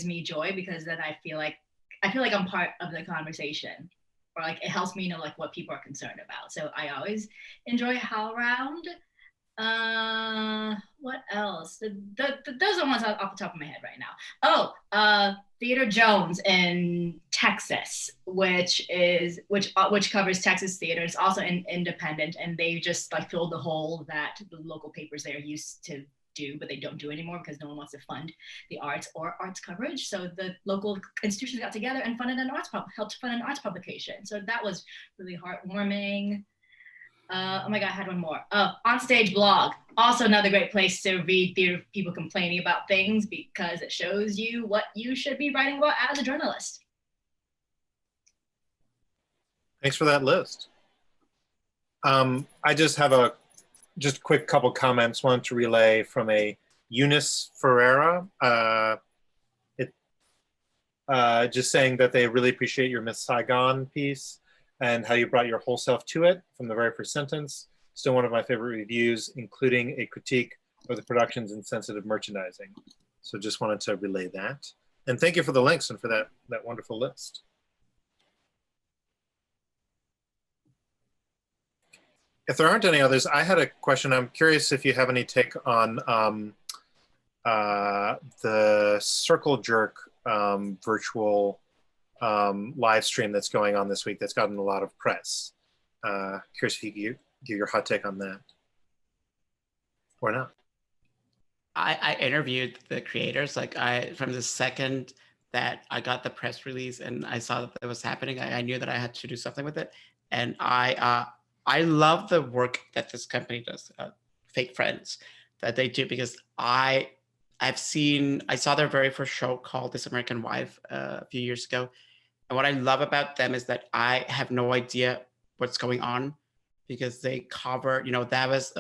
me joy, because then I feel like I'm part of the conversation, or like it helps me know like what people are concerned about. So I always enjoy HowlRound. What else? Those are ones off the top of my head right now. Theater Jones in Texas, which covers Texas theater. It's also independent, and they just like filled the hole that the local papers there used to do, but they don't do anymore because no one wants to fund the arts or arts coverage. So the local institutions got together and helped fund an arts publication. So that was really heartwarming. Oh my God, I had one more. On Stage blog, also another great place to read theater people complaining about things, because it shows you what you should be writing about as a journalist. Thanks for that list. I just have a quick couple comments. Wanted to relay from a Eunice Ferreira. Just saying that they really appreciate your Miss Saigon piece and how you brought your whole self to it from the very first sentence. Still one of my favorite reviews, including a critique of the production's insensitive merchandising. So just wanted to relay that. And thank you for the links and for that wonderful list. If there aren't any others, I had a question. I'm curious if you have any take on the Circle Jerk virtual live stream that's going on this week that's gotten a lot of press. Curious if you could give your hot take on that or not. I interviewed the creators, like from the second that I got the press release and I saw that it was happening, I knew that I had to do something with it. And I love the work that this company does, Fake Friends, that they do, because I saw their very first show called This American Wife a few years ago. And what I love about them is that I have no idea what's going on, because they cover, that was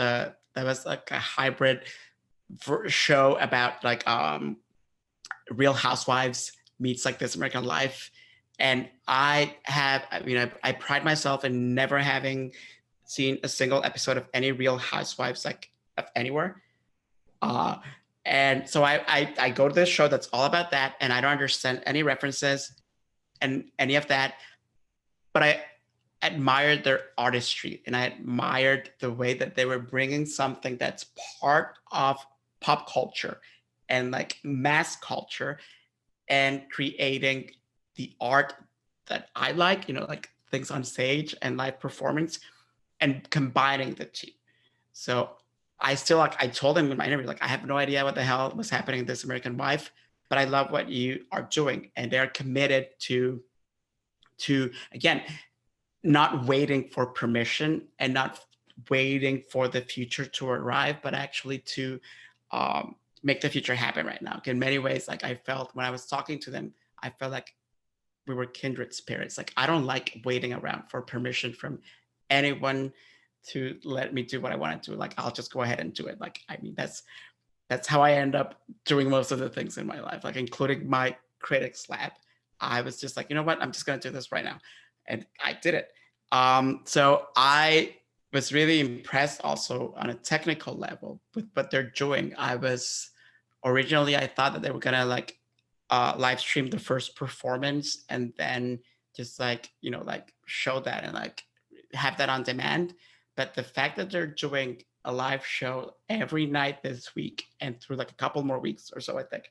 like a hybrid show about like Real Housewives meets like This American Life. And I pride myself in never having seen a single episode of any Real Housewives, like of anywhere. And so I go to this show that's all about that, and I don't understand any references and any of that, but I admired their artistry, and I admired the way that they were bringing something that's part of pop culture and like mass culture and creating the art that I like, like things on stage and live performance, and combining the two. So I told him in my interview, like, I have no idea what the hell was happening in This American Wife, but I love what you are doing. And they're committed to again, not waiting for permission and not waiting for the future to arrive, but actually to make the future happen right now. In many ways, like I felt when I was talking to them, I felt like we were kindred spirits. Like, I don't like waiting around for permission from anyone to let me do what I want to do. Like, I'll just go ahead and do it. Like, I mean, that's how I end up doing most of the things in my life, like including my critics lab. I was just like, you know what, I'm just going to do this right now. And I did it. So I was really impressed also on a technical level with what they're doing. I thought that they were going to like live stream the first performance and then just like, like show that and like have that on demand. But the fact that they're doing a live show every night this week and through like a couple more weeks or so, I think,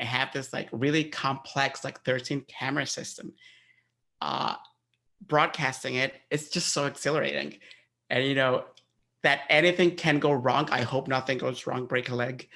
and have this like really complex, like 13 camera system, broadcasting it's just so exhilarating. And that anything can go wrong. I hope nothing goes wrong, break a leg,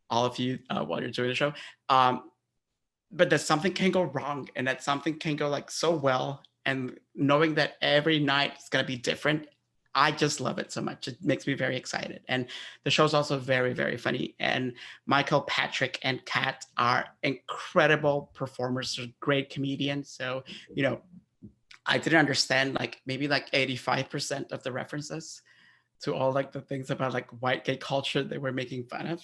all of you, while you're doing the show. But that something can go wrong and that something can go like so well. And knowing that every night is going to be different, I just love it so much. It makes me very excited. And the show's also very, very funny. And Michael, Patrick, and Kat are incredible performers. They're great comedians. So, I didn't understand like maybe like 85% of the references to all like the things about like white gay culture they were making fun of.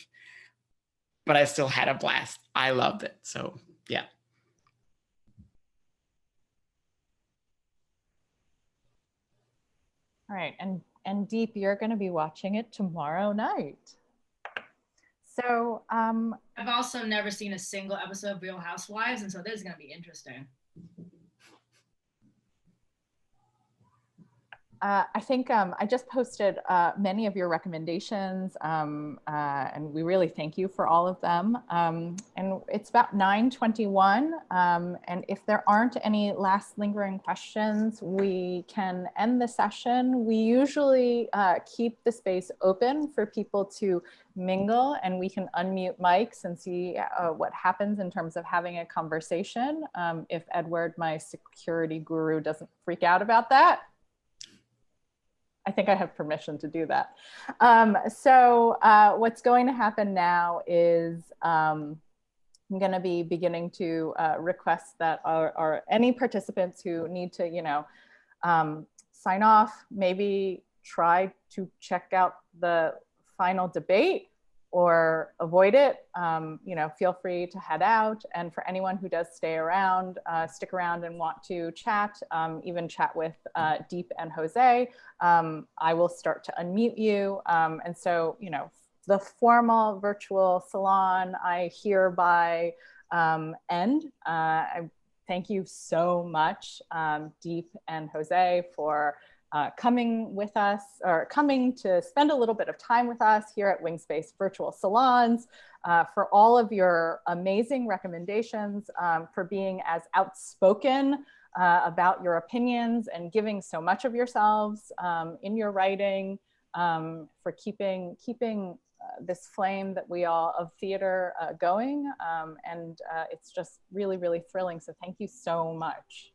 But I still had a blast. I loved it. So, yeah. All right, and Diep, you're going to be watching it tomorrow night. So I've also never seen a single episode of Real Housewives, and so this is going to be interesting. I think I just posted many of your recommendations, and we really thank you for all of them. And it's about 9:21, and if there aren't any last lingering questions, we can end the session. We usually keep the space open for people to mingle, and we can unmute mics and see what happens in terms of having a conversation. If Edward, my security guru, doesn't freak out about that. I think I have permission to do that. So what's going to happen now is I'm going to be beginning to request that any participants who need to, sign off, maybe try to check out the final debate or avoid it. Feel free to head out. And for anyone who does stay around, stick around and want to chat, even chat with Diep and Jose, I will start to unmute you. And so, the formal virtual salon, I hereby end. I thank you so much, Diep and Jose, for coming with us, or coming to spend a little bit of time with us here at Wingspace Virtual Salons, for all of your amazing recommendations, for being as outspoken about your opinions and giving so much of yourselves in your writing, for keeping this flame that we all of theater going. And it's just really, really thrilling. So thank you so much.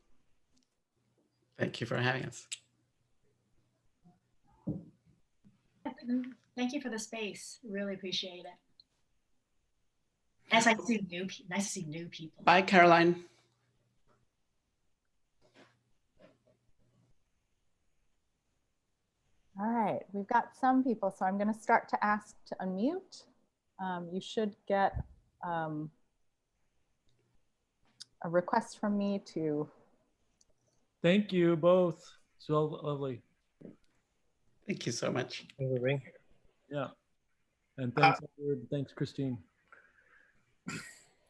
Thank you for having us. Thank you for the space. Really appreciate it. Nice to see new people. Bye, Caroline. All right, we've got some people, so I'm going to start to ask to unmute. You should get a request from me to. Thank you both. So lovely. Thank you so much. Thank you for being here. Yeah. And thanks, Edward. Thanks, Christine.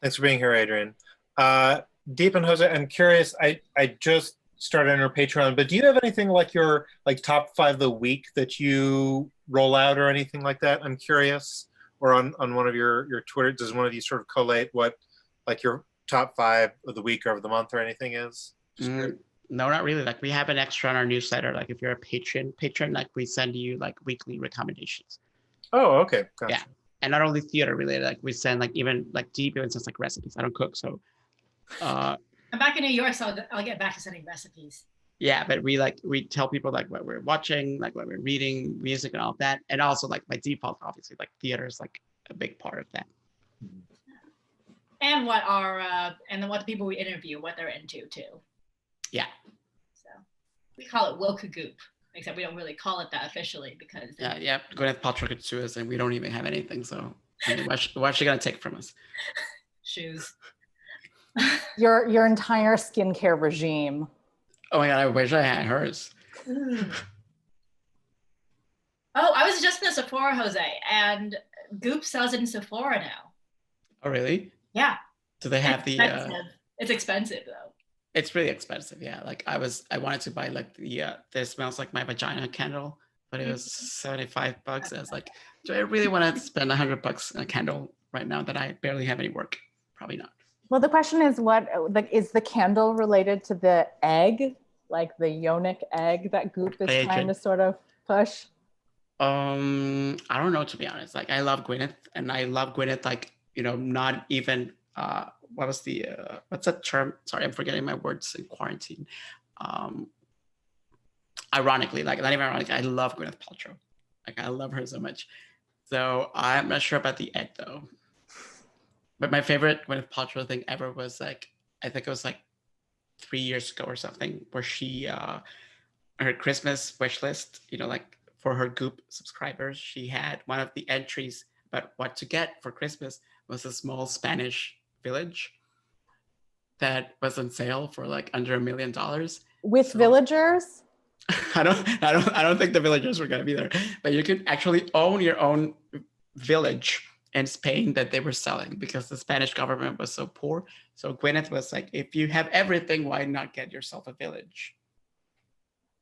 Thanks for being here, Adrian. Diep and Jose, I'm curious, I just started on your Patreon, but do you have anything like your top 5 of the week that you roll out or anything like that? I'm curious. Or on one of your Twitter, does one of you sort of collate what like your top 5 of the week or of the month or anything is? No, not really. Like we have an extra on our newsletter. Like if you're a patron, like we send you like weekly recommendations. Oh, okay. Gotcha. Yeah. And not only theater related, like we send like even like Diep even sends like recipes. I don't cook, so I'm back in New York, so I'll get back to sending recipes. yeah, but we tell people like what we're watching, like what we're reading, music and all of that. And also like by default, obviously, like theater is like a big part of that. And and then what the people we interview, what they're into too. Yeah. So we call it Woke Goop, except we don't really call it that officially because Yeah. Gwyneth Paltrow could sue us, and we don't even have anything. So I mean, what's she gonna take from us? Shoes. Your entire skincare regime. Oh my god, I wish I had hers. Oh, I was just in the Sephora, Jose, and Goop sells it in Sephora now. Oh really? Yeah. Do they have It's expensive though. It's really expensive, yeah. Like I wanted to buy like the This Smells Like My Vagina candle, but it was $75. I was like, do I really want to spend $100 on a candle right now that I barely have any work? Probably not. Well, the question is, is the candle related to the egg, like the yonic egg that Goop is trying to sort of push? I don't know, to be honest. Like I love Gwyneth, and I love Gwyneth like, not even what's that term? Sorry, I'm forgetting my words in quarantine. Ironically, like not even ironically, I love Gwyneth Paltrow. Like I love her so much. So I'm not sure about the egg though. But my favorite Gwyneth Paltrow thing ever was like, I think it was like 3 years ago or something, where she, her Christmas wish list, like for her Goop subscribers, she had one of the entries about what to get for Christmas was a small Spanish village that was on sale for like under $1 million. With villagers? I don't think the villagers were gonna be there, but you could actually own your own village in Spain that they were selling because the Spanish government was so poor. So Gwyneth was like, if you have everything, why not get yourself a village?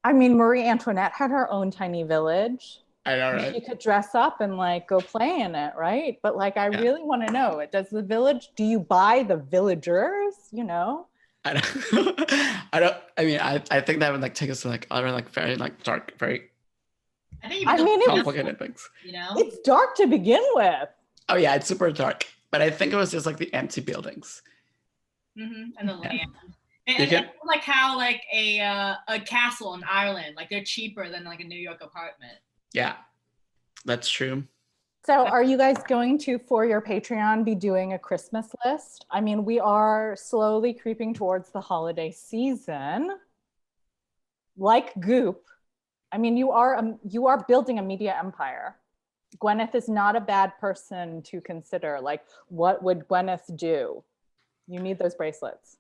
I mean, Marie Antoinette had her own tiny village. I know, right? She could dress up and like go play in it, right? But like, I really want to know, do you buy the villagers, I think that would like take us to like other like very like dark, very complicated things. It's dark to begin with. Oh yeah, it's super dark. But I think it was just like the empty buildings. And the land. And like how like a castle in Ireland, like they're cheaper than like a New York apartment. Yeah, that's true. So are you guys going to, for your Patreon, be doing a Christmas list? I mean, we are slowly creeping towards the holiday season. like Goop, I mean, you are building a media empire. Gwyneth is not a bad person to consider. Like, what would Gwyneth do? You need those bracelets.